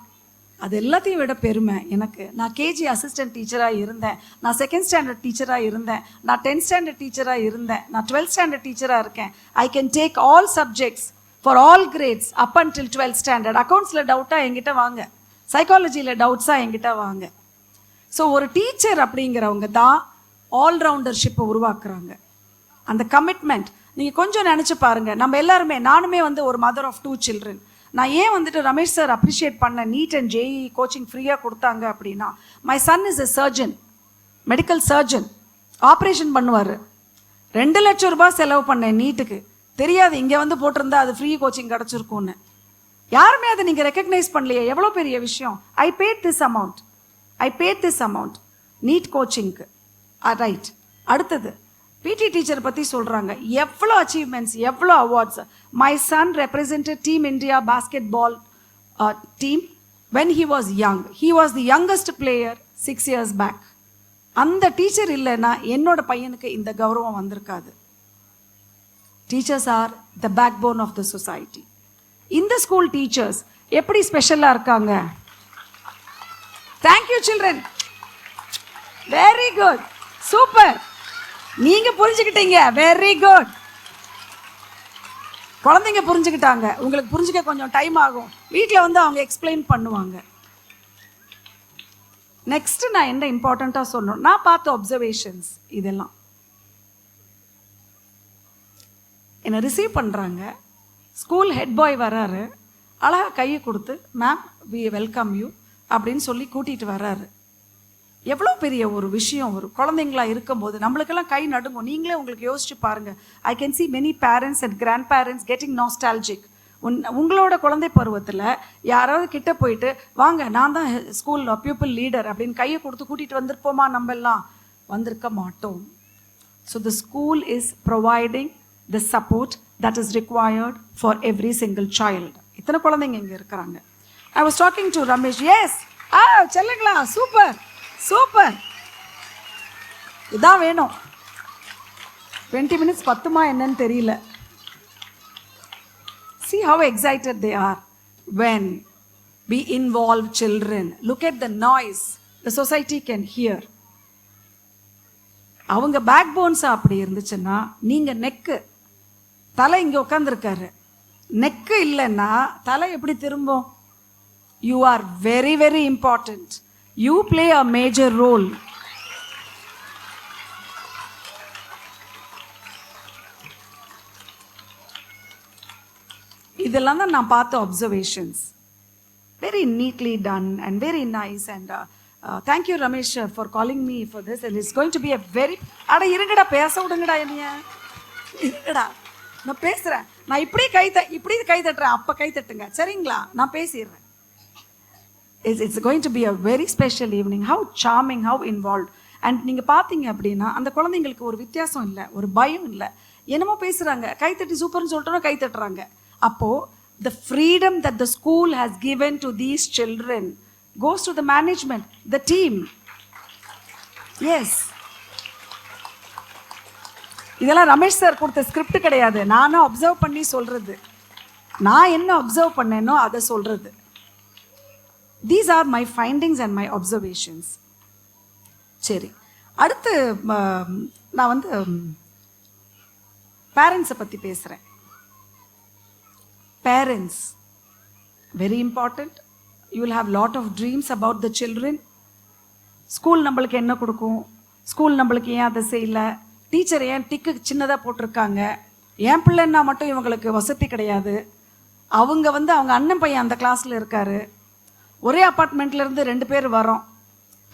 அது எல்லாத்தையும் விட பெருமை எனக்கு. நான் கேஜி அசிஸ்டன்ட் டீச்சராக இருந்தேன், நான் 2nd ஸ்டாண்டர்ட் டீச்சராக இருந்தேன், நான் 10th ஸ்டாண்டர்ட் டீச்சராக இருந்தேன், நான் 12th ஸ்டாண்டர்ட் டீச்சராக இருக்கேன். I can take all subjects for all grades up until 12th standard. அக்கௌண்ட்ஸில் டவுட்டாக என்கிட்ட வாங்க, சைக்காலஜியில் டவுட்ஸாக என்கிட்ட வாங்க. ஸோ ஒரு டீச்சர் அப்படிங்கிறவங்க தான் ஆல்ரவுண்டர்ஷிப்பை உருவாக்குறாங்க. அந்த கமிட்மெண்ட் நீங்கள் கொஞ்சம் நினச்சி பாருங்கள். நம்ம எல்லாருமே, நானுமே வந்து ஒரு மதர் ஆஃப் 2 children. நான் ஏன் வந்துட்டு ரமேஷ் சார் அப்ரிஷியேட் பண்ண நீட் அண்ட் ஜேஇ கோச்சிங் ஃப்ரீயாக கொடுத்தாங்க அப்படின்னா, my son is a surgeon, medical surgeon, operation பண்ணுவார். 2 லட்சம் ரூபாய் செலவு பண்ணேன் நீட்டுக்கு. தெரியாது இங்கே வந்து போட்டிருந்தா அது ஃப்ரீ கோச்சிங் கிடச்சிருக்கும்னு. யாருமே அதை நீங்கள் ரெக்கக்னைஸ் பண்ணலையே, எவ்வளோ பெரிய விஷயம். I paid this amount NEET கோச்சிங்க்கு. ரைட். அடுத்தது பிடி டீச்சர் பற்றி சொல்கிறாங்க, எவ்வளோ அச்சீவ்மெண்ட்ஸ், எவ்வளோ awards. My son represented team India basketball team when he was young. He was the youngest player 6 years back. அந்த டீச்சர் இல்லைன்னா என்னோட பையனுக்கு இந்த கௌரவம் வந்திருக்காது. Teachers are the backbone of the society. இந்த ஸ்கூல் டீச்சர்ஸ் எப்படி ஸ்பெஷலாக இருக்காங்க. Thank you children, very good, super. நீங்க புரிஞ்சுக்கிட்டீங்க, வெரி குட். குழந்தைங்க புரிஞ்சுக்கிட்டாங்க, உங்களுக்கு புரிஞ்சுக்க கொஞ்சம் டைம் ஆகும், வீட்டில் வந்து அவங்க எக்ஸ்பிளைன் பண்ணுவாங்க. நெக்ஸ்ட் நான் என்ன இம்பார்ட்டண்ட்டாக சொல்லணும், நான் பார்த்த அப்சர்வேஷன்ஸ் இதெல்லாம். என்னை ரிசீவ் பண்ணுறாங்க, ஸ்கூல் ஹெட் பாய் வர்றாரு, அழகாக கையை கொடுத்து மேம் வி வெல்கம் யூ அப்படின்னு சொல்லி கூட்டிகிட்டு வர்றாரு. எவ்வளோ பெரிய ஒரு விஷயம். ஒரு குழந்தைங்களா இருக்கும்போது நம்மளுக்கெல்லாம் கை நடுங்கும். நீங்களே உங்களுக்கு யோசிச்சு பாருங்கள். I can see many parents and grandparents getting nostalgic. உங்களோட குழந்தை பருவத்தில் யாராவது கிட்ட போயிட்டு வாங்க நான் தான் ஸ்கூல் பியூப்பிள் லீடர் அப்படின்னு கையை கொடுத்து கூட்டிகிட்டு வந்திருப்போமா? நம்ம எல்லாம் வந்திருக்க மாட்டோம். So the school is providing the support that is required for every single child. இத்தனை குழந்தைங்க இங்கே இருக்கிறாங்க. I was talking to Ramesh. Yes, சொல்லுங்களா, சூப்பர் சூப்பர், இதான் வேணும். 20 minutes பத்துமா என்னன்னு தெரியல. See how excited they are when we involve children. Look at the noise the society can hear. அவங்க பேக் போன்ஸ் அப்படி இருந்துச்சுன்னா, நீங்க நெக்கு, தலை இங்க உட்காந்துருக்காரு, நெக்கு இல்லைன்னா தலை எப்படி திரும்பும்? You are very very important. You play a major role. இதெல்லாம் தான் நான் பார்த்த observations. Very neatly done and very nice and thank you Ramesh for calling me for this and it's going to be a very அட இருங்கடா, பேச விடுங்கடா, என்னைய இருங்கடா, நான் பேசுகிறேன். நான் இப்படி கை தட்டுறேன், அப்போ கை தட்டுங்க சரிங்களா, நான் பேசிடுறேன். It's going to be a very special evening. How charming, how involved. And நீங்கள் பார்த்தீங்க அப்படின்னா அந்த குழந்தைங்களுக்கு ஒரு வித்தியாசம் இல்லை, ஒரு பயம் இல்லை, என்னமோ பேசுகிறாங்க, கைத்தட்டி சூப்பர்னு சொல்லிட்டோன்னா கை தட்டுறாங்க. அப்போது the freedom that the school has given to these children goes to the management, the team. Yes. இதெல்லாம் ரமேஷ் சார் கொடுத்த ஸ்கிரிப்ட் கிடையாது, நானும் அப்சர்வ் பண்ணி சொல்கிறது. நான் என்ன அப்சர்வ் பண்ணேனோ அதை சொல்கிறது. These are my findings and my observations. சரி, அடுத்து நான் வந்து பேரண்ட்ஸை பற்றி பேசுகிறேன். parents, very important. You will have lot of dreams about the children. School நம்மளுக்கு என்ன கொடுக்கும், ஸ்கூல் நம்மளுக்கு ஏன் அதை செய்யலை, டீச்சர் ஏன் டிக்கு சின்னதாக போட்டிருக்காங்க, என் பிள்ளைன்னா மட்டும் இவங்களுக்கு வசதி கிடையாது, அவங்க அவங்க அண்ணன் பையன் அந்த கிளாஸில் இருக்காரு, ஒரே அப்பார்ட்மெண்ட்லேருந்து 2 பேர் வரோம்,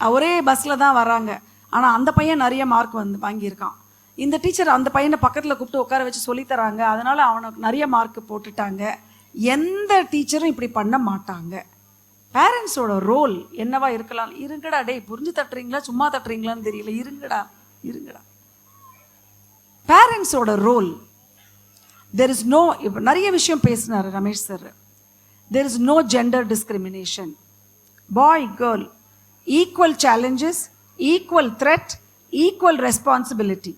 ஒரே பஸ்ஸில் தான் வராங்க, ஆனால் அந்த பையன் நிறைய மார்க் வாங்கியிருக்கான், இந்த டீச்சர் அந்த பையனை பக்கத்தில் கூப்பிட்டு உட்கார வச்சு சொல்லித்தராங்க, அதனால் அவனுக்கு நிறைய மார்க் போட்டுட்டாங்க. எந்த டீச்சரும் இப்படி பண்ண மாட்டாங்க. பேரண்ட்ஸோட ரோல் என்னவா இருக்கலாம்? இருங்கடா டே, புரிஞ்சு தட்டுறீங்களா சும்மா தட்டுறீங்களான்னு தெரியல, இருங்கடா. பேரண்ட்ஸோட ரோல், தெர் இஸ் நோ, இப்போ நிறைய விஷயம் பேசினார் Ramesh sir, there is no gender discrimination. Boy girl, equal challenges, equal threat, equal responsibility.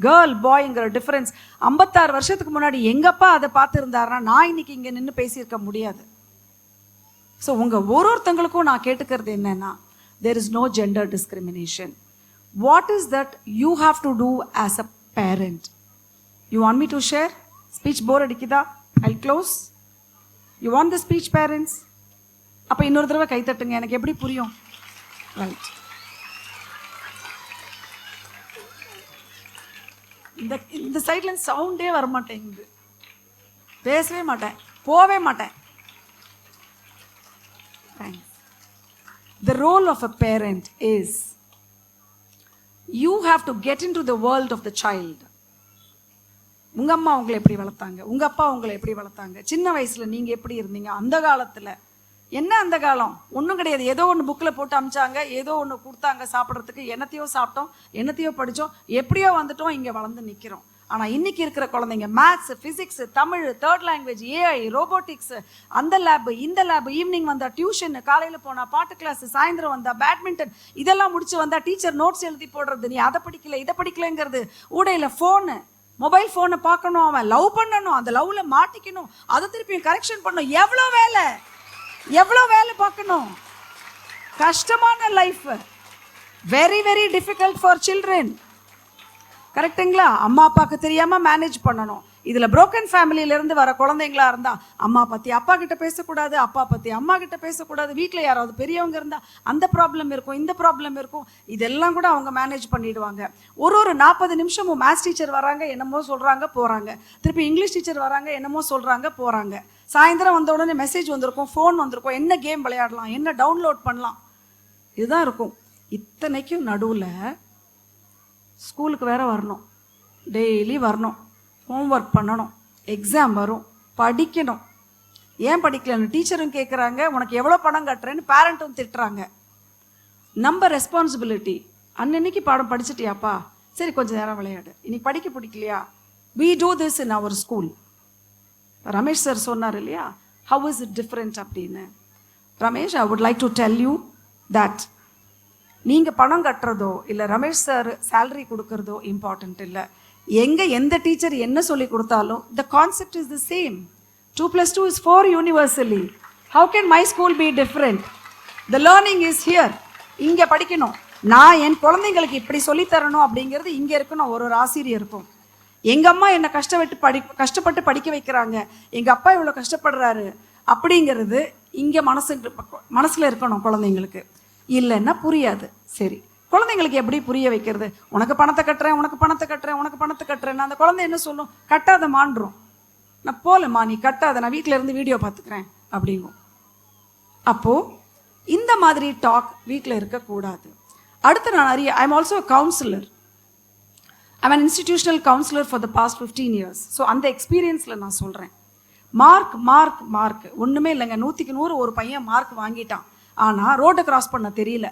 Girl பாய்ங்கிற டிஃபரன்ஸ் 56 வருஷத்துக்கு முன்னாடி எங்கப்பா அதை பார்த்துருந்தாருன்னா நான் இன்னைக்கு இங்கே நின்று பேசியிருக்க முடியாது. ஸோ உங்கள் ஒருத்தங்களுக்கும் நான் கேட்டுக்கிறது என்னன்னா, there is no gender discrimination. What is that you have to do as a parent? You want me to share? Speech bore அடிக்குதா? I'll close. You want the speech, parents? அப்போ இன்னொரு தடவை கை தட்டுங்க, எனக்கு எப்படி புரியும்? ரைட். இந்த சைட்ல சவுண்டே வரமாட்டேங்குது, பேசவே மாட்டேன், போவே மாட்டேன். The role of a parent is you have to get into the world of the child. உங்க அம்மா உங்களை எப்படி வளர்த்தாங்க, உங்க அப்பா உங்களை எப்படி வளர்த்தாங்க, சின்ன வயசுல நீங்க எப்படி இருந்தீங்க, அந்த காலத்துல என்ன, அந்த காலம் ஒன்றும் கிடையாது, ஏதோ ஒன்று புக்கில் போட்டு அமிச்சாங்க, ஏதோ ஒன்று கொடுத்தாங்க சாப்பிட்றதுக்கு, என்னத்தையோ சாப்பிட்டோம், என்னத்தையோ படித்தோம், எப்படியோ வந்துட்டோம், இங்கே வளர்ந்து நிற்கிறோம். ஆனால் இன்னைக்கு இருக்கிற குழந்தைங்க maths, physics, Tamil, 3rd language, AI, robotics, அந்த லேபு இந்த லேபு, ஈவினிங் வந்தால் டியூஷன், காலையில் போனால் பாட்டு கிளாஸ், சாயந்தரம் வந்தால் பேட்மிண்டன், இதெல்லாம் முடிச்சு வந்தால் டீச்சர் நோட்ஸ் எழுதி போடுறது, நீ அதை படிக்கல இதை படிக்கலைங்கிறது, ஊடையில் ஃபோனு, மொபைல் ஃபோனை பார்க்கணும், அவன் லவ் பண்ணணும், அந்த லவ்வில் மாட்டிக்கணும், அதை திருப்பி கரெக்ஷன் பண்ணணும், எவ்வளோ வேலை பார்க்கணும், கஷ்டமான life, very very difficult for children. கரெக்டுங்களா? அம்மா அப்பாவுக்கு தெரியாமல் மேனேஜ் பண்ணணும். இதில் புரோக்கன் ஃபேமிலியிலேருந்து வர குழந்தைங்களா இருந்தால் அம்மா பற்றி அப்பா கிட்ட பேசக்கூடாது, அப்பா பற்றி அம்மா கிட்ட பேசக்கூடாது, வீட்டில் யாராவது பெரியவங்க இருந்தால் அந்த ப்ராப்ளம் இருக்கும், இந்த ப்ராப்ளம் இருக்கும், இதெல்லாம் கூட அவங்க மேனேஜ் பண்ணிடுவாங்க. ஒரு 40 நிமிஷமும் மேத்ஸ் டீச்சர் வராங்க, என்னமோ சொல்கிறாங்க போகிறாங்க, திருப்பி இங்கிலீஷ் டீச்சர் வராங்க, என்னமோ சொல்கிறாங்க போகிறாங்க, சாயந்தரம் வந்த உடனே மெசேஜ் வந்திருக்கும், ஃபோன் வந்திருக்கும், என்ன கேம் விளையாடலாம், என்ன டவுன்லோட் பண்ணலாம், இதுதான் இருக்கும். இத்தனைக்கும் நடுவில் ஸ்கூலுக்கு வேற வரணும், டெய்லி வரணும், ஹோம்ஒர்க் பண்ணணும், எக்ஸாம் வரும், படிக்கணும். ஏன் படிக்கலன்னு டீச்சரும் கேட்குறாங்க, உனக்கு எவ்வளோ பணம் கட்டுறேன்னு பேரண்ட்டும் திட்டுறாங்க. நம்ம ரெஸ்பான்சிபிலிட்டி, அன்னன்னைக்கு பாடம் படிச்சுட்டியாப்பா, சரி கொஞ்சம் நேரம் விளையாடு, இன்னைக்கு படிக்க பிடிக்கலையா, we do this in our school. Ramesh sir சொன்னார் இல்லையா, how is it different அப்படின்னு. Ramesh, I would like to tell you that நீங்கள் பணம் கட்டுறதோ இல்லை ரமேஷ் சார் சேலரி கொடுக்கறதோ இம்பார்ட்டண்ட் இல்லை. எந்த டீச்சர் என்ன சொல்லி கொடுத்தாலும் the concept is the same. 2 + 2 is 4 universally. How can my school be different? The learning is here. இங்கே படிக்கணும், நான் என் குழந்தைங்களுக்கு இப்படி சொல்லித்தரணும் அப்படிங்கிறது இங்கே இருக்கணும். ஒரு ஆசிரியருக்கும் எங்கள் அம்மா என்னை கஷ்டப்பட்டு படிக்க வைக்கிறாங்க, எங்கள் அப்பா இவ்வளோ கஷ்டப்படுறாரு அப்படிங்கிறது இங்கே மனசில் இருக்கணும் குழந்தைங்களுக்கு. இல்லைன்னா புரியாது. சரி, குழந்தைங்களுக்கு எப்படி புரிய வைக்கிறது? உனக்கு பணத்தை கட்டுறேன். அந்த குழந்தை என்ன சொல்லும்? கட்டாத மாண்டுரும். நான் போலம்மா, நீ கட்டாத, நான் வீட்டில் இருந்து வீடியோ பார்த்துக்கிறேன் அப்படிங்கும். அப்போது இந்த மாதிரி டாக் வீட்டில் இருக்கக்கூடாது. அடுத்து நான் I am also a counsellor. I'm an institutional counsellor for the past 15 years. ஸோ அந்த எக்ஸ்பீரியன்ஸில் நான் சொல்கிறேன், மார்க் ஒன்றுமே இல்லைங்க. 100க்கு 100 ஒரு பையன் மார்க் வாங்கிட்டான், ஆனால் ரோட்டை கிராஸ் பண்ண தெரியல.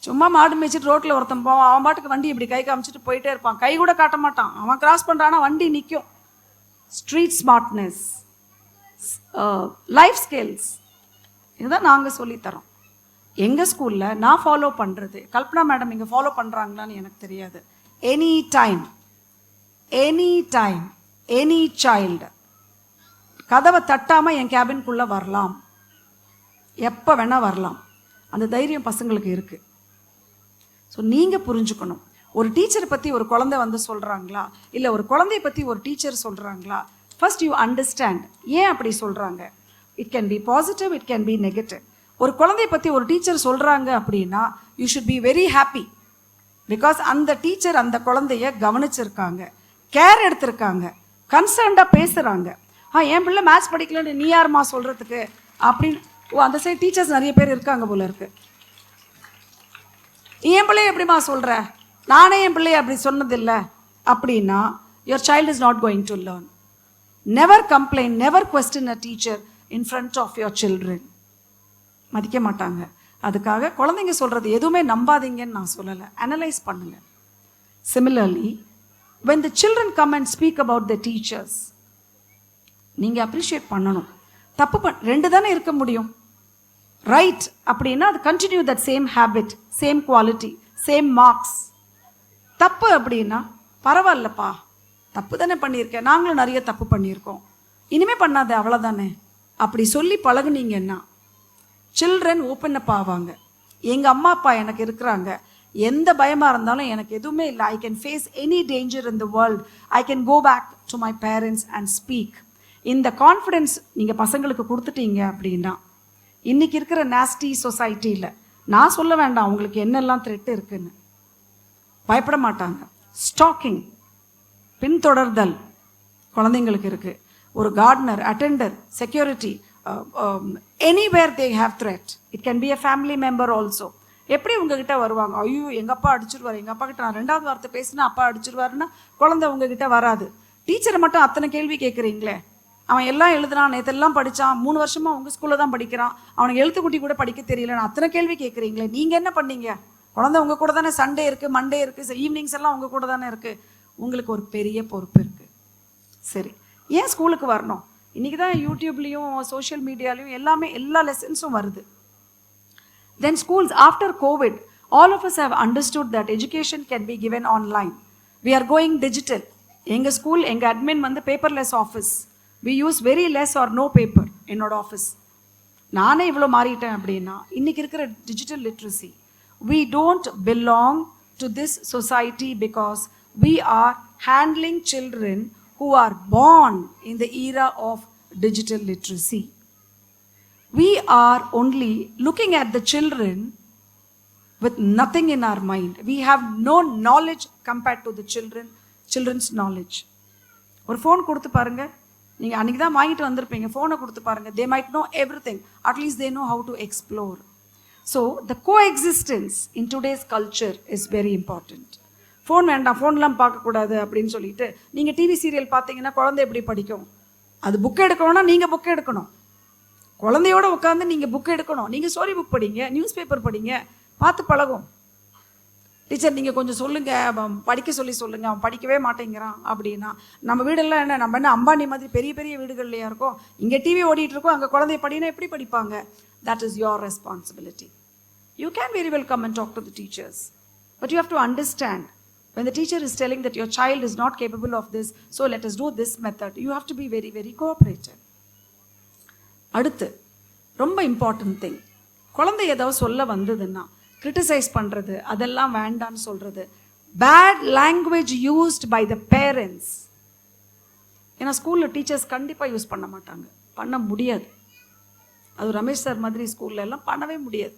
சும்மா மாடு மேய்ச்சிட்டு ரோட்டில் ஒருத்தன் போவான், அவன் பாட்டுக்கு வண்டி இப்படி கை காமிச்சிட்டு போயிட்டே இருப்பான், கை கூட காட்ட மாட்டான், அவன் கிராஸ் பண்ணுறான்னா வண்டி நிற்கும். ஸ்ட்ரீட் ஸ்மார்ட்னஸ், லைஃப் ஸ்கில்ஸ், இதுதான் நாங்கள் சொல்லித்தரோம் எங்கள் ஸ்கூலில். நான் ஃபாலோ பண்ணுறது, கல்பனா மேடம் இங்கே ஃபாலோ பண்ணுறாங்களான்னு எனக்கு தெரியாது. எனி டைம் எனி சைல்டு கதவை தட்டாமல் என் கேபின்குள்ளே வரலாம், எப்போ வேணால் வரலாம். அந்த தைரியம் பசங்களுக்கு இருக்குது. ஸோ நீங்கள் புரிஞ்சுக்கணும், ஒரு டீச்சரை பற்றி ஒரு குழந்தை வந்து சொல்கிறாங்களா, இல்லை ஒரு குழந்தைய பற்றி ஒரு டீச்சர் சொல்கிறாங்களா, ஃபர்ஸ்ட் யூ அண்டர்ஸ்டாண்ட் ஏன் அப்படி சொல்கிறாங்க. It can be positive, it can be negative. ஒரு குழந்தைய பற்றி ஒரு டீச்சர் சொல்கிறாங்க அப்படின்னா you should be very happy. Because அந்த டீச்சர் அந்த குழந்தைய கவனிச்சிருக்காங்க, கேர் எடுத்திருக்காங்க, கன்சர்ன்டாக பேசுகிறாங்க. என் பிள்ளை மேத்ஸ் படிக்கலன்னு நீ யாருமா சொல்கிறதுக்கு அப்படின்னு. அந்த சைடு டீச்சர்ஸ் நிறைய பேர் இருக்காங்க போல இருக்கு. என் பிள்ளைய எப்படிமா சொல்கிற, நானே என் பிள்ளைய அப்படி சொன்னதில்லை அப்படின்னா your child is not going to learn. Never complaint, never question a teacher in front of your children. மதிக்க மாட்டாங்க. அதுக்காக குழந்தைங்க சொல்கிறது எதுவுமே நம்பாதீங்கன்னு நான் சொல்லலை, அனலைஸ் பண்ணுங்க. Similarly when the children come and speak about the teachers, நீங்கள் அப்ரிஷியேட் பண்ணணும். தப்பு ரெண்டு தானே இருக்க முடியும். ரைட் அப்படின்னா அது continue that same habit, same quality, same marks. தப்பு அப்படின்னா பரவாயில்லப்பா, தப்பு தானே பண்ணியிருக்கேன், நாங்களும் நிறைய தப்பு பண்ணியிருக்கோம், இனிமே பண்ணாத அவ்வளோதானே அப்படி சொல்லி பழகுனீங்கன்னா சில்ட்ரன் ஓப்பன் அப் ஆவாங்க. எங்கள் அம்மா அப்பா எனக்கு இருக்கிறாங்க, எந்த பயமாக இருந்தாலும் எனக்கு எதுவுமே இல்லை, I can face any danger in the world, I can go back to my parents and speak. இந்த கான்ஃபிடென்ஸ் நீங்கள் பசங்களுக்கு கொடுத்துட்டீங்க அப்படின்னா இன்றைக்கி இருக்கிற நாஸ்டி சொசைட்டியில் நான் சொல்ல வேண்டாம் உங்களுக்கு என்னெல்லாம் த்ரெட் இருக்குன்னு, பயப்பட மாட்டாங்க. ஸ்டாக்கிங், பின்தொடர்தல் குழந்தைங்களுக்கு இருக்குது. ஒரு gardener, attender, security, anywhere they have thread. It can be a family member also. எப்படி உங்ககிட்ட வருவாங்க, ஐயோ எங்கள் அப்பா அடிச்சிருவார், எங்கள் அப்பா கிட்ட நான் 2வது வார்த்தை பேசினா அப்பா அடிச்சிருவாருன்னா குழந்தை உங்ககிட்ட வராது. டீச்சரை மட்டும் அத்தனை கேள்வி கேட்குறீங்களே, அவன் எல்லாம் எழுதுனான், நேற்றெல்லாம் படித்தான், 3 வருஷமாக உங்கள் ஸ்கூலில் தான் படிக்கிறான், அவனுக்கு எழுத்துக்குட்டி கூட படிக்க தெரியலன்னு அத்தனை கேள்வி கேட்குறீங்களே, நீங்கள் என்ன பண்ணீங்க? குழந்தை உங்கள் கூட தானே சண்டே இருக்குது, மண்டே இருக்குது, ஈவினிங்ஸ் எல்லாம் உங்கள் கூட தானே இருக்குது. உங்களுக்கு ஒரு பெரிய பொறுப்பு இருக்குது. சரி, ஏன் ஸ்கூலுக்கு வரணும்? இன்றைக்கி தான் யூடியூப்லேயும் சோஷியல் மீடியாலையும் எல்லாமே எல்லா லெசன்ஸும் வருது. Then schools, after COVID, all of us have understood that education can be given online. We are going digital. எங்கள் ஸ்கூல், எங்கள் அட்மின் வந்து paperless office. We use very less or no paper என்னோட office. நானே இவ்வளோ மாறிட்டேன் அப்படின்னா இன்றைக்கி இருக்கிற digital literacy. We don't belong to this society because we are handling children who are born in the era of digital literacy. We are only looking at the children with nothing in our mind. We have no knowledge compared to the children's knowledge. ஒரு phone கொடுத்து பாருங்க, நீங்கள் அன்றைக்கி தான் வாங்கிட்டு வந்திருப்பீங்க, ஃபோனை கொடுத்து பாருங்கள், they might know everything, at least they know how to explore. So the coexistence in today's culture is very important. Phone வேண்டாம், ஃபோன்லாம் பார்க்கக்கூடாது அப்படின்னு சொல்லிட்டு நீங்கள் டிவி சீரியல் பார்த்தீங்கன்னா குழந்தை எப்படி படிக்கும்? அது புக் எடுக்கணும்னா நீங்கள் புக் எடுக்கணும், குழந்தையோடு உட்காந்து நீங்கள் புக் எடுக்கணும். நீங்கள் ஸ்டோரி புக் படிங்க, நியூஸ் பேப்பர் படிங்க, பார்த்து பழகும். டீச்சர் நீங்கள் கொஞ்சம் சொல்லுங்கள், படிக்க சொல்லுங்கள், அவன் படிக்கவே மாட்டேங்கிறான் அப்படின்னா நம்ம வீடெல்லாம் என்ன, நம்ம என்ன அம்பானி மாதிரி பெரிய பெரிய வீடுகள்லையா இருக்கோம்? இங்கே டிவி ஓடிட்டு இருக்கோம், அங்கே குழந்தைய படினா எப்படி படிப்பாங்க? That is your responsibility. You can very well come and talk to the teachers, but you have to understand when the teacher is telling that your child is not capable of this, so let us do this method, you have to be very very cooperative. அடுத்து ரொம்ப important thing, குழந்தை ஏதாவது சொல்ல வந்ததுன்னா criticise பண்ணுறது, அதெல்லாம் வேண்டான்னு சொல்கிறது, bad language used by the parents. ஏன்னா ஸ்கூலில் டீச்சர்ஸ் கண்டிப்பாக யூஸ் பண்ண மாட்டாங்க, பண்ண முடியாது. அது ரமேஷ் சார் மாதிரி ஸ்கூல்ல எல்லாம் பண்ணவே முடியாது.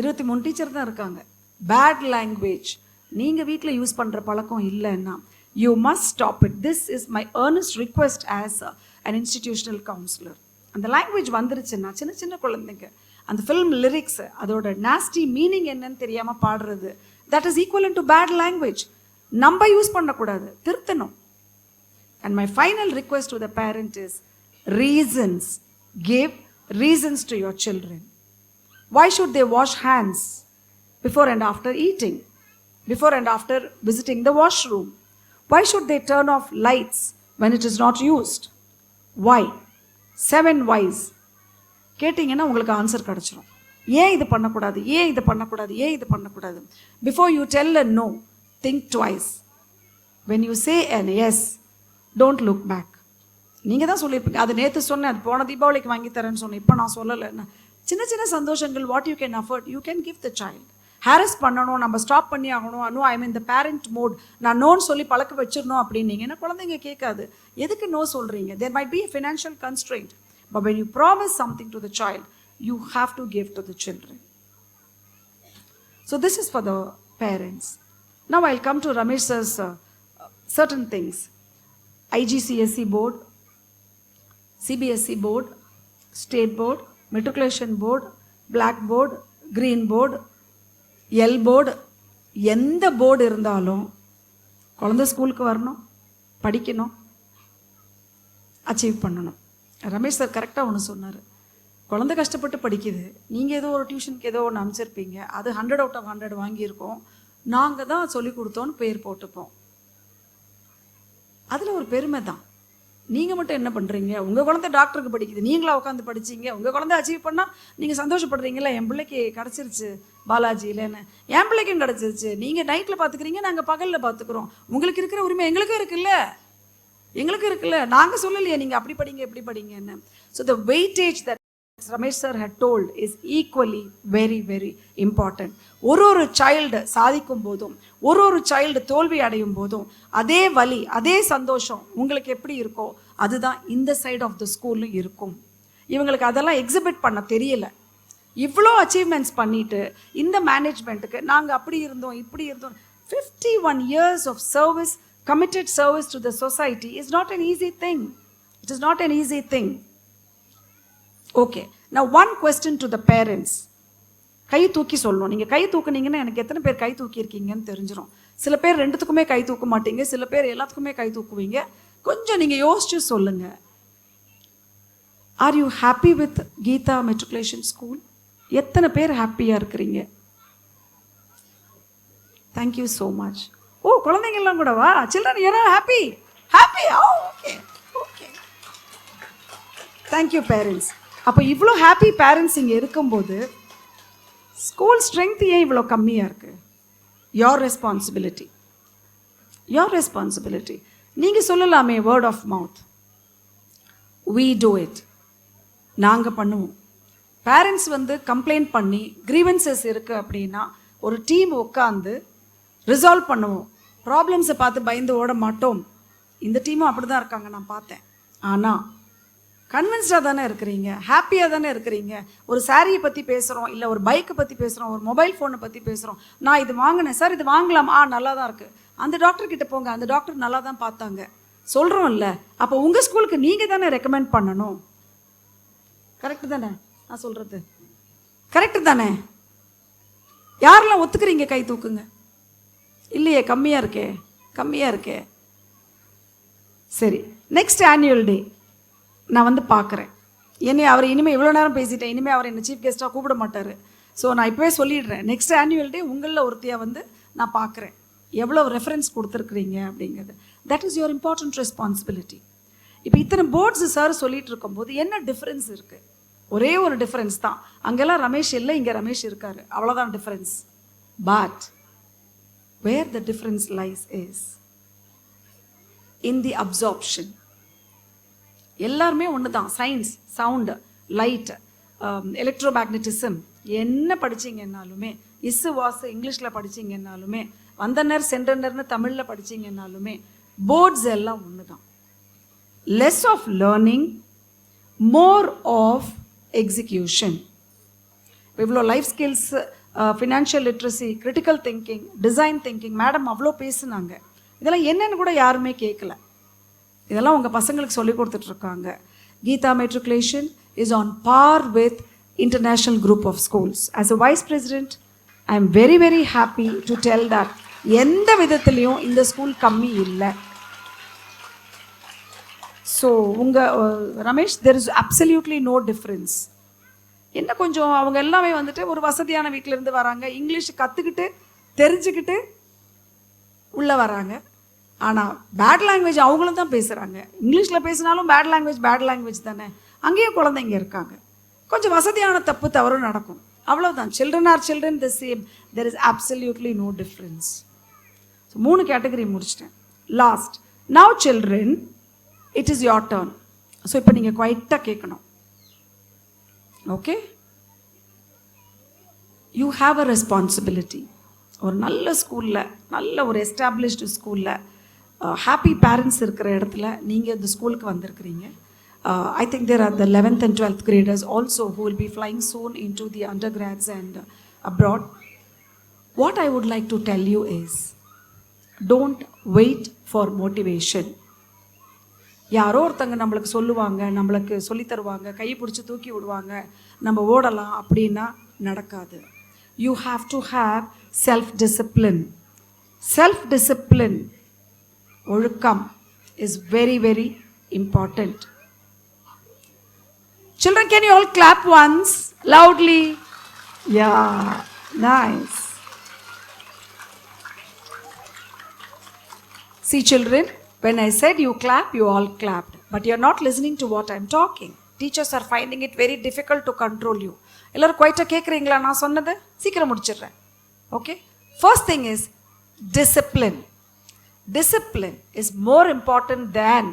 23 டீச்சர் தான் இருக்காங்க. பேட் லாங்குவேஜ் நீங்கள் வீட்டில் யூஸ் பண்ணுற பழக்கம் இல்லைன்னா you must stop it. This is my earnest request as an institutional counselor. அந்த லாங்குவேஜ் வந்துருச்சுன்னா சின்ன சின்ன குழந்தைங்க அந்த ஃபில்ம் லிரிக்ஸ் அதோட நாஸ்டி மீனிங் என்னன்னு தெரியாமல் பாடுறது, that is equivalent to bad language. நம்ம யூஸ் பண்ணக்கூடாது, திருத்தணும். And my final request to the parent is reasons. Give reasons to your children. Why should they wash hands before and after eating? Before and after visiting the washroom? Why should they turn off lights when it is not used? Why? 7 whys. கேட்டிங்கன்னா உங்களுக்கு answer கிடச்சிரும். ஏன் இது பண்ணக்கூடாது, ஏன் இது பண்ணக்கூடாது, ஏன் இது பண்ணக்கூடாது. Before you tell a no, think twice. When you say an yes, don't look back. நீங்கள் தான் சொல்லியிருப்பீங்க, அது நேற்று சொன்னேன், அது போன தீபாவளிக்கு வாங்கி தரேன்னு சொன்னேன், இப்போ நான் சொல்லலை. சின்ன சின்ன சந்தோஷங்கள், what you can afford, you can give the child. Harass பண்ணணும், நம்ம ஸ்டாப் பண்ணி ஆகணும், no I mean the parent mode, நான் நோன்னு சொல்லி பழக்க வச்சிடணும் அப்படின்னீங்கன்னா குழந்தைங்க கேட்காது. எதுக்கு நோ சொல்கிறீங்க? There might be a financial constraint, but when you promise something to the child, you have to give to the children. So this is for the parents. Now I'll come to Ramesh sir's certain things. IGCSE board, CBSE board, state board, matriculation board, black board, green board, L board, எந்த board இருந்தாலும் குழந்தை ஸ்கூலுக்கு வரணும், படிக்கணும், achieve பண்ணணும். Ramesh sir கரெக்டாக ஒன்று சொன்னார். குழந்தை கஷ்டப்பட்டு படிக்குது, நீங்கள் ஏதோ ஒரு டியூஷனுக்கு ஏதோ ஒன்று அமைச்சிருப்பீங்க, அது 100 out of 100 வாங்கியிருக்கோம், நாங்கள் தான் சொல்லி கொடுத்தோன்னு பேர் போட்டுப்போம். அதில் ஒரு பெருமை தான். நீங்கள் மட்டும் என்ன பண்ணுறீங்க? உங்கள் குழந்தை டாக்டருக்கு படிக்குது, நீங்களா உட்காந்து படிச்சிங்க, உங்கள் குழந்தை அச்சீவ் பண்ணால் நீங்கள் சந்தோஷப்படுறீங்களா? என் பிள்ளைக்கு கிடச்சிருச்சு பாலாஜி இல்லைன்னு, என் பிள்ளைக்கும் கிடச்சிருச்சு. நீங்கள் நைட்டில் பார்த்துக்கிறீங்க, நாங்கள் பகலில் பார்த்துக்குறோம். உங்களுக்கு இருக்கிற உரிமை எங்களுக்கும் இருக்குல்ல, நாங்கள் சொல்லலையே நீங்கள் அப்படி படிங்க இப்படி படிங்கன்னு. So the weightage that Ramesh sir had told is equally very, very important. ஒரு சைல்டு சாதிக்கும் போதும், ஒரு சைல்டு தோல்வி அடையும் போதும் அதே வலி, அதே சந்தோஷம் உங்களுக்கு எப்படி இருக்கோ அதுதான் இந்த சைடு ஆஃப் த ஸ்கூலும் இருக்கும். இவங்களுக்கு அதெல்லாம் எக்ஸிபிட் பண்ண தெரியல. இவ்வளோ அச்சீவ்மெண்ட்ஸ் பண்ணிட்டு இந்த மேனேஜ்மெண்ட்டுக்கு நாங்கள் அப்படி இருந்தோம் இப்படி இருந்தோம். 51 years of service, committed service to the society is not an easy thing. It is not an easy thing. Okay, நான் one question to the parents. கை தூக்கி சொல்லணும். நீங்கள் கை தூக்குனீங்கன்னா எனக்கு எத்தனை பேர் கை தூக்கியிருக்கீங்கன்னு தெரிஞ்சிடும். சில பேர் ரெண்டுத்துக்குமே கை தூக்க மாட்டீங்க, சில பேர் எல்லாத்துக்குமே கை தூக்குவீங்க. கொஞ்சம் நீங்கள் யோசிச்சு சொல்லுங்கள். Are you happy with Geetha matriculation school? எத்தனை பேர் ஹாப்பியாக இருக்கிறீங்க? Thank you so much. ஓ, குழந்தைங்கள்லாம் கூடவா? Children you are happy? Okay okay, thank you parents. அப்போ இவ்வளோ ஹாப்பி பேரண்ட்ஸ் இங்கே இருக்கும்போது ஸ்கூல் ஸ்ட்ரென்த் ஏன் இவ்வளோ கம்மியாக இருக்குது? Your responsibility. நீங்கள் சொல்லலாமே word of mouth. we do it. நாங்கள் பண்ணுவோம். பேரண்ட்ஸ் கம்ப்ளைண்ட் பண்ணி கிரீவன்சஸ் இருக்குது அப்படின்னா ஒரு டீம் உட்காந்து ரிசால்வ் பண்ணுவோம். ப்ராப்ளம்ஸை பார்த்து பயந்து ஓட மாட்டோம். இந்த டீமும் அப்படி தான் இருக்காங்க, நான் பார்த்தேன். ஆனால் கன்வின்ஸ்டாக தானே இருக்கிறீங்க, ஹாப்பியாக தானே இருக்கிறீங்க. ஒரு சாரியை பற்றி பேசுகிறோம், இல்லை ஒரு பைக்கை பற்றி பேசுகிறோம், ஒரு மொபைல் ஃபோனை பற்றி பேசுகிறோம். நான் இது வாங்கினேன் சார், இது வாங்கலாம், நல்லா தான் இருக்குது. அந்த டாக்டர்கிட்ட போங்க, அந்த டாக்டர் நல்லா தான் பார்த்தாங்க சொல்கிறோம்ல. அப்போ உங்கள் ஸ்கூலுக்கு நீங்கள் தானே ரெக்கமெண்ட் பண்ணணும். கரெக்டு தானே நான் சொல்கிறது? கரெக்டு தானே? யாரெல்லாம் ஒத்துக்கிறீங்க கை தூக்குங்க. இல்லையே, கம்மியாக இருக்கே. சரி, நெக்ஸ்ட் ஆனுவல் டே நான் பார்க்குறேன். அவர் இனிமேல் இவ்வளோ நேரம் பேசிட்டேன், இனிமேல் அவர் என்னை சீஃப் கெஸ்ட்டாக கூப்பிட மாட்டார். ஸோ நான் இப்போவே சொல்லிடுறேன், நெக்ஸ்ட் ஆனுவல் டே உங்களில் ஒருத்தையாக நான் பார்க்குறேன் எவ்வளோ ரெஃபரன்ஸ் கொடுத்துருக்குறீங்க அப்படிங்கிறது. That is your important responsibility. இப்போ இத்தனை போர்ட்ஸ் சார் சொல்லிட்டு இருக்கும்போது என்ன டிஃப்ரென்ஸ் இருக்குது? ஒரே ஒரு டிஃப்ரென்ஸ் தான். அங்கெல்லாம் ரமேஷ் இல்லை, இங்கே ரமேஷ் இருக்கார், அவ்வளோதான் difference. But where the difference lies is in the absorption. எல்லாருமே ஒன்று தான். சயின்ஸ், சவுண்டு, லைட், எலக்ட்ரோமேக்னட்டிசம், என்ன படிச்சிங்கன்னாலுமே, வாசு இங்கிலீஷில் படிச்சிங்கன்னாலுமே, வந்தனர் சென்றனர்னு தமிழில் படிச்சிங்கன்னாலுமே போர்ட்ஸ் எல்லாம் ஒன்று தான். Less of learning, more of execution. இவ்வளோ life skills, financial literacy, critical thinking, design thinking, madam அவ்வளோ பேசுனாங்க. இதெல்லாம் என்னன்னு கூட யாருமே கேட்கல. இதெல்லாம் உங்கள் பசங்களுக்கு சொல்லி கொடுத்துட்ருக்காங்க. Geetha matriculation is on par with international group of schools. As a vice president, I am very, very happy to tell that எந்த விதத்துலேயும் இந்த ஸ்கூல் கம்மி இல்லை. So Ramesh, there is absolutely no difference. என்ன கொஞ்சம் அவங்க எல்லாமே ஒரு வசதியான வீட்டிலேருந்து வராங்க, இங்கிலீஷ் கற்றுக்கிட்டு தெரிஞ்சுக்கிட்டு உள்ளே வராங்க. ஆனால் பேட் லாங்குவேஜ் அவங்களும் தான் பேசுகிறாங்க. இங்கிலீஷில் பேசினாலும் பேட் லாங்குவேஜ் தானே. அங்கேயும் குழந்தைங்க இருக்காங்க. கொஞ்சம் வசதியான தப்பு தவறும் நடக்கும், அவ்வளோதான். Children are children the same. There is absolutely no difference. So 3 category முடிச்சிட்டேன். Last, now children, it is your turn. So இப்போ நீங்கள் குவைட்டாக கேட்கணும். Okay, you have a responsibility. ஒரு நல்ல ஸ்கூலில், நல்ல ஒரு எஸ்டாப்ளிஷ்டு ஸ்கூலில், ஹாப்பி பேரண்ட்ஸ் இருக்கிற இடத்துல நீங்கள் இந்த ஸ்கூலுக்கு வந்திருக்கிறீங்க. I think there are the 11th and 12th graders also who will be flying soon into the undergrads and abroad. What I would like to tell you is, don't wait for motivation. யாரோ ஒருத்தங்க நம்மளுக்கு சொல்லுவாங்க, நம்மளுக்கு சொல்லி தருவாங்க, கை பிடிச்சி தூக்கி விடுவாங்க, நம்ம ஓடலாம் அப்படின்னா நடக்காது. You have to have self-discipline. Self-discipline, ஒழுக்கம், is very, very important. Children, can you all clap once, loudly? Yeah, nice. See children, when I said you clap, you all clapped. But you are not listening to what I am talking. Teachers are finding it very difficult to control you. எல்லாரும் குவைட்டா கேட்குறீங்களா நான் சொன்னது? சீக்கிரம் முடிச்சிடுறேன். Okay? First thing is discipline. Discipline is more important than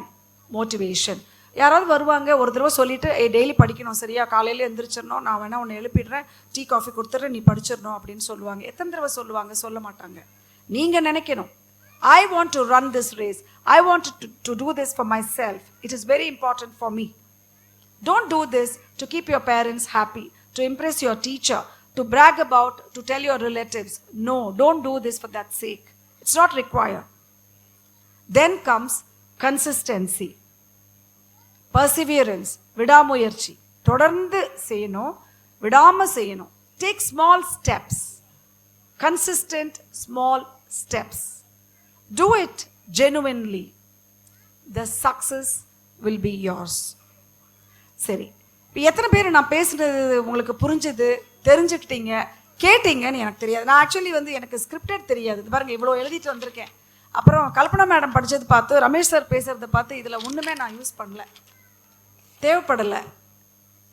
motivation. யாராவது வருவாங்க, ஒரு தடவை சொல்லிட்டு டெய்லி படிக்கணும், சரியா, காலையில் எழுந்திரிச்சிடணும், நான் வேணா உன்னை எழுப்பிடுறேன், டீ காஃபி கொடுத்துட்றேன், நீ படிச்சிடணும் அப்படின்னு சொல்லுவாங்க. எத்தனை தடவை சொல்லுவாங்க? சொல்ல மாட்டாங்க. நீங்கள் நினைக்கணும், I want to run this race. I want to do this for myself. It is very important for me. Don't do this to keep your parents happy, to impress your teacher, to brag about, to tell your relatives. No, don't do this for that sake. It's not required. Then comes consistency. Perseverance, விடாமுயற்சி, தொடர்ந்து செய்யணும், விடாம செய்யணும். Take small steps, consistent small steps. Do it genuinely. The success will be yours. சரி, இப்போ எத்தனை பேர் நான் பேசுனது உங்களுக்கு புரிஞ்சது, தெரிஞ்சுக்கிட்டீங்க, கேட்டீங்கன்னு எனக்கு தெரியாது. நான் ஆக்சுவலி எனக்கு ஸ்கிரிப்டட் தெரியாது. பாருங்க, இவ்வளோ எழுதிட்டு வந்திருக்கேன். அப்புறம் கல்பனா மேடம் படித்தது பார்த்து, ரமேஷ் சார் பேசுகிறத பார்த்து இதில் ஒன்றுமே நான் யூஸ் பண்ணல, தேவைப்படலை.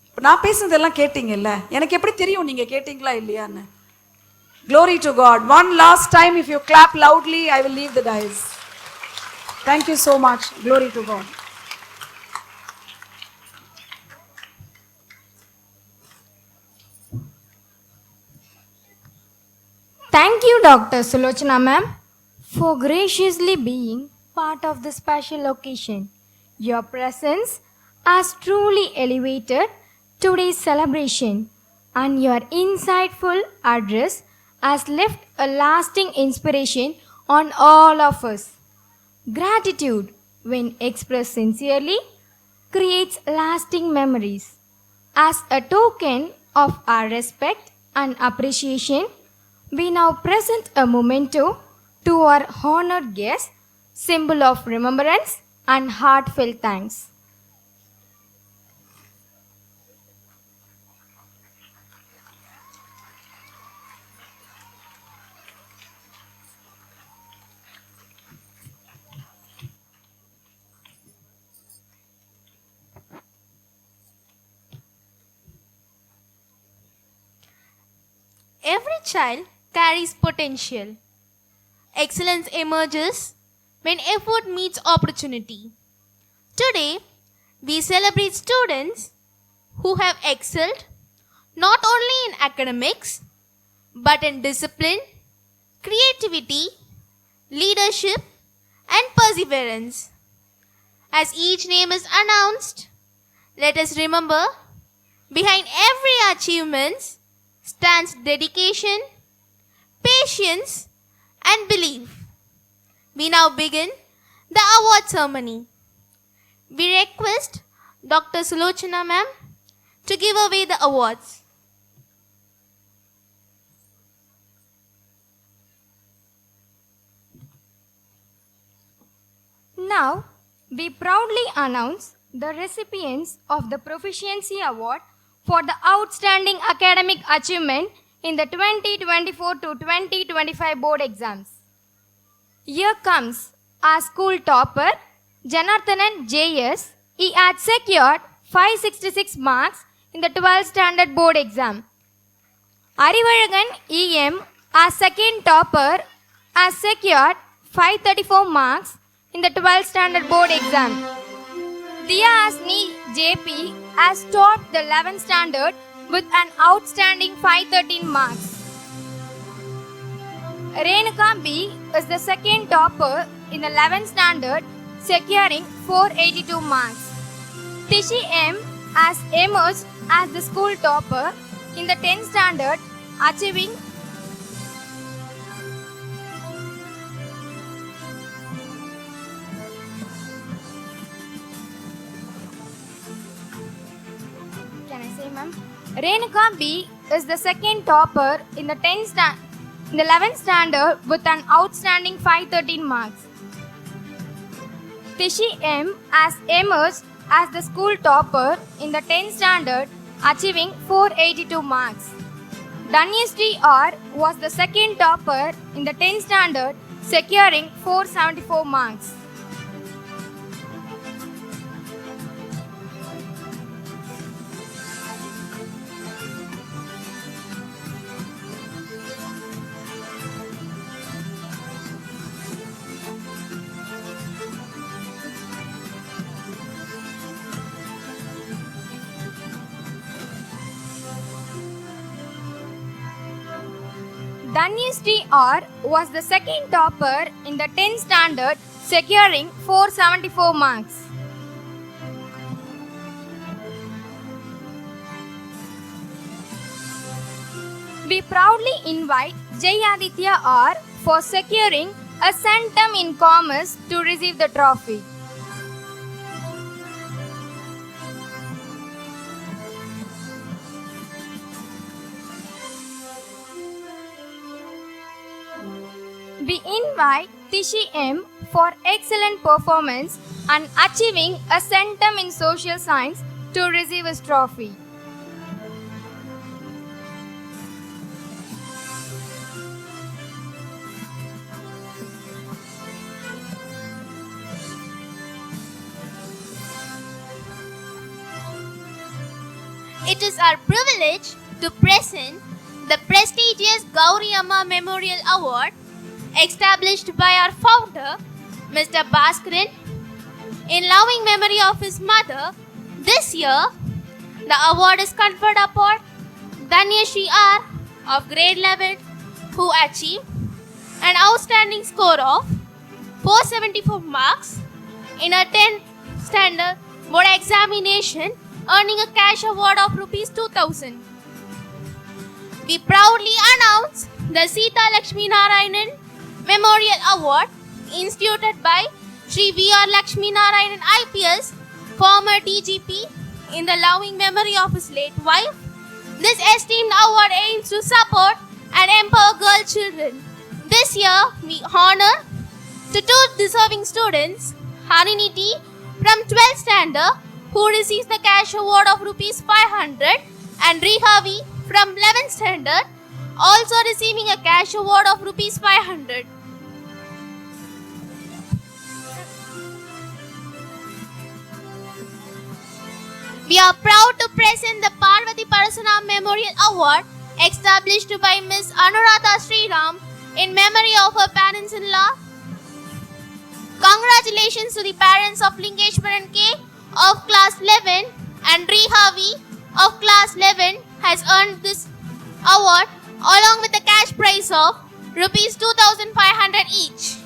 இப்போ நான் பேசுனதெல்லாம் கேட்டீங்கல்ல, எனக்கு எப்படி தெரியும் நீங்கள் கேட்டீங்களா இல்லையான்னு? Glory to God. One last time, if you clap loudly, I will leave the dais. Thank you so much. Glory to God. Thank you, Dr. Sulochana ma'am, for graciously being part of this special occasion. Your presence has truly elevated today's celebration, and your insightful address has left a lasting inspiration on all of us. Gratitude, when expressed sincerely, creates lasting memories. As a token of our respect and appreciation, we now present a memento to our honored guest, symbol of remembrance and heartfelt thanks. Every child carries potential. Excellence emerges when effort meets opportunity. Today, we celebrate students who have excelled not only in academics but in discipline, creativity, leadership, and perseverance. As each name is announced, let us remember, behind every achievement stands dedication, patience, and belief. We now begin the award ceremony. We request Dr. Sulochana ma'am to give away the awards. Now, we proudly announce the recipients of the Proficiency Award for the outstanding academic achievement in the 2024 to 2025 board exams. Here comes our school topper, Janardhanan JS. He had secured 566 marks in the 12th standard board exam. Arivalagan EM, our second topper, has secured 534 marks in the 12th standard board exam. Diya Asni JP has taught the 11th standard with an outstanding 513 marks. Renuka B is the second topper in the 11th standard, securing 482 marks. Tishi M has emerged as the school topper in the 10th standard, achieving Renuka B is the second topper in the 11th standard with an outstanding 513 marks. Tishi M has emerged as the school topper in the 10th standard, achieving 482 marks. Danyasri R was the second topper in the 10th standard, securing 474 marks. Danyasri R was the second topper in the 10th standard, securing 474 marks. We proudly invite Jai Aditya R for securing a centum in commerce to receive the trophy. We invite Tishi M for excellent performance and achieving a centum in social science to receive his trophy. It is our privilege to present the prestigious Gauri Amma Memorial Award established by our founder, Mr. Bhaskaran, in loving memory of his mother. This year, the award is conferred upon Danyasri R of grade 11, who achieved an outstanding score of 474 marks in a 10th standard board examination, earning a cash award of Rs 2,000. We proudly announce the Sita Lakshmi Narayanan Memorial Award instituted by Sri V.R. Lakshmi Narayanan IPS, former DGP, in the loving memory of his late wife. This esteemed award aims to support and empower girl children. This year, we honor to two deserving students, Harini T from 12th standard, who receives the cash award of Rs 500, and Rihavi from 11th standard, also receiving a cash award of Rs 500. We are proud to present the Parvati Parasanam Memorial Award established by Ms. Anuradha Sriram in memory of her parents-in-law. Congratulations to the parents of Lingeshwaran K of class 11 and Rihavi of class 11 has earned this award along with the cash prize of Rs 2,500 each.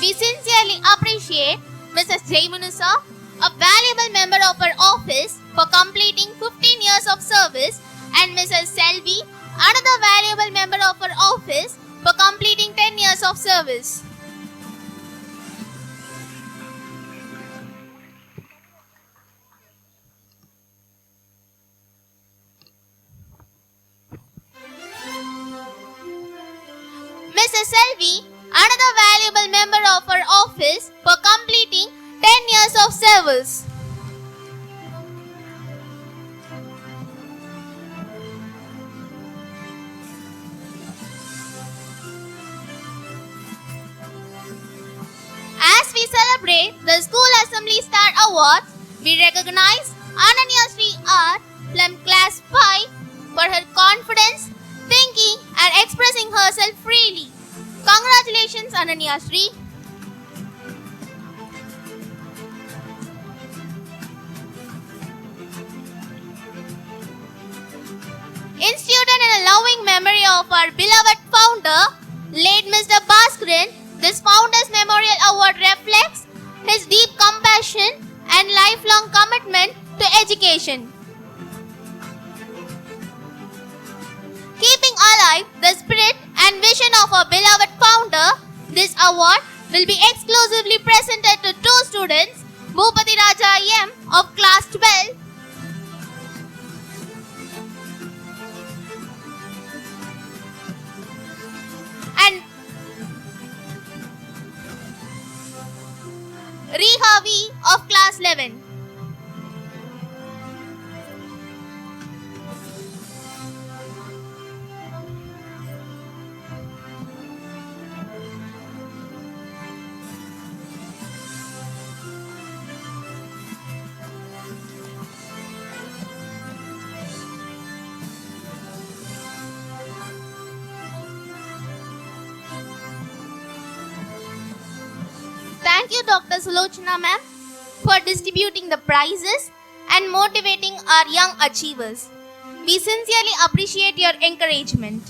We sincerely appreciate Mrs. Jaimunusa, a valuable member of our office, for completing 15 years of service, and Mrs. Selvi, another valuable member of our office, for completing 10 years of service. Ravi, another valuable member of our office, for completing 10 years of service. As we celebrate the School Assembly Star Awards, we recognize Ananya Sri R from Class 5 for her confidence, thinking and expressing herself freely. Congratulations, Ananya Sri. Instituted in a loving memory of our beloved founder, late Mr. Bhaskaran, this Founders Memorial Award reflects his deep compassion and lifelong commitment to education. Keeping alive the spirit and vision of our beloved founder, this award will be exclusively presented to two students, Bhupati Raja M of Class 12 and Riha V of Class 11. Thank you, Dr. Sulochana ma'am, for distributing the prizes and motivating our young achievers. We sincerely appreciate your encouragement.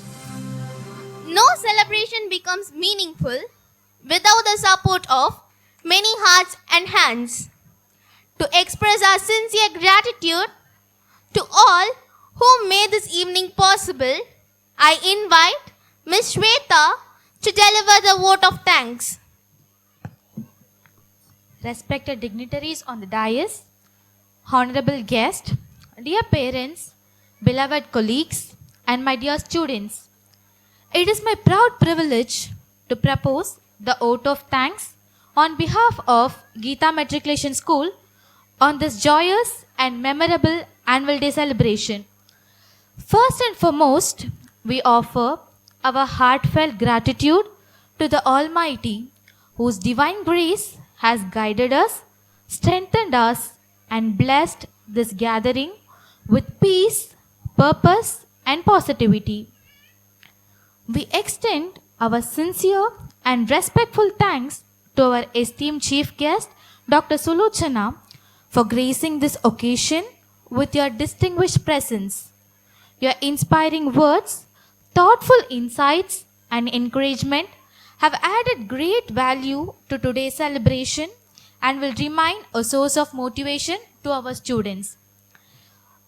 No celebration becomes meaningful without the support of many hearts and hands. To express our sincere gratitude to all who made this evening possible, I invite Ms. Shweta to deliver the vote of thanks. Respected dignitaries on the dais, honorable guests, dear parents, beloved colleagues, and my dear students, it is my proud privilege to propose the oath of thanks on behalf of Geetha Matriculation School on this joyous and memorable annual day celebration. First and foremost, we offer our heartfelt gratitude to the Almighty, whose divine grace has guided us, strengthened us, and blessed this gathering with peace, purpose, and positivity. We extend our sincere and respectful thanks to our esteemed chief guest, Dr. Sulochana, for gracing this occasion with your distinguished presence. Your inspiring words, thoughtful insights, and encouragement have added great value to today's celebration and will remain a source of motivation to our students.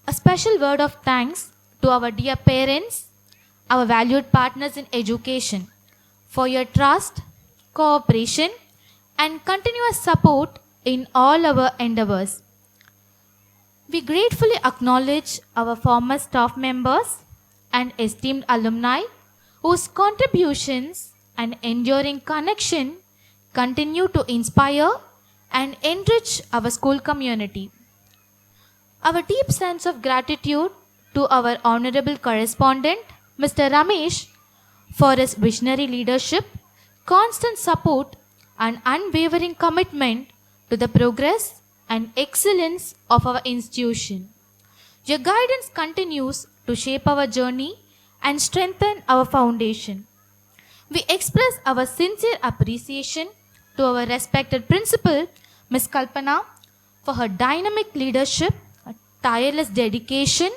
A special word of thanks to our dear parents, our valued partners in education, for your trust, cooperation, and continuous support in all our endeavors. We gratefully acknowledge our former staff members and esteemed alumni whose contributions and enduring connection continue to inspire and enrich our school community. Our deep sense of gratitude to our honorable correspondent, Mr. Ramesh, for his visionary leadership, constant support, and unwavering commitment to the progress and excellence of our institution. Your guidance continues to shape our journey and strengthen our foundation. We express our sincere appreciation to our respected principal, Ms. Kalpana, for her dynamic leadership, tireless dedication,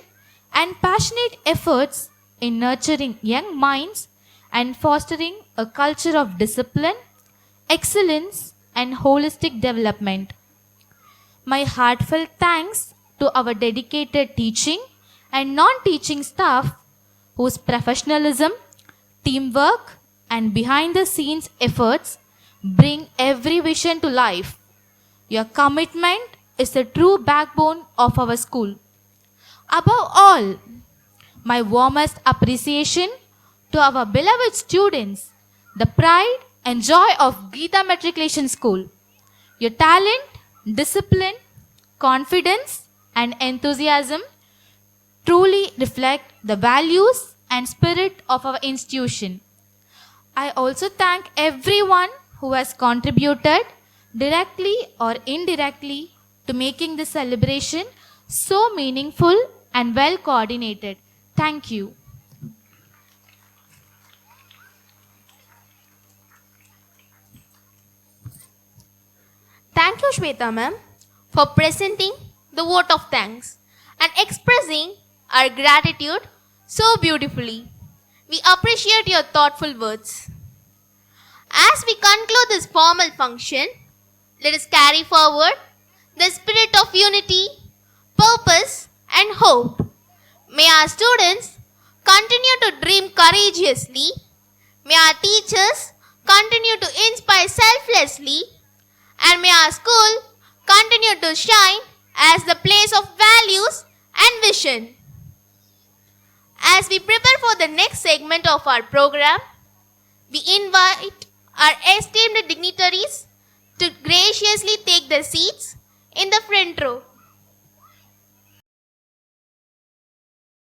and passionate efforts in nurturing young minds and fostering a culture of discipline, excellence, and holistic development. My heartfelt thanks to our dedicated teaching and non-teaching staff whose professionalism, teamwork, and behind-the-scenes efforts bring every vision to life. Your commitment is the true backbone of our school. Above all, my warmest appreciation to our beloved students, the pride and joy of Geetha Matriculation School. Your talent, discipline, confidence, and enthusiasm truly reflect the values and spirit of our institution. I also thank everyone who has contributed directly or indirectly to making this celebration so meaningful and well coordinated. Thank you. Thank you, Shweta ma'am, for presenting the vote of thanks and expressing our gratitude so beautifully. We appreciate your thoughtful words. As we conclude this formal function, let us carry forward the spirit of unity, purpose, and hope. May our students continue to dream courageously. May our teachers continue to inspire selflessly. And may our school continue to shine as the place of values and vision. As we prepare for the next segment of our program, we invite our esteemed dignitaries to graciously take their seats in the front row.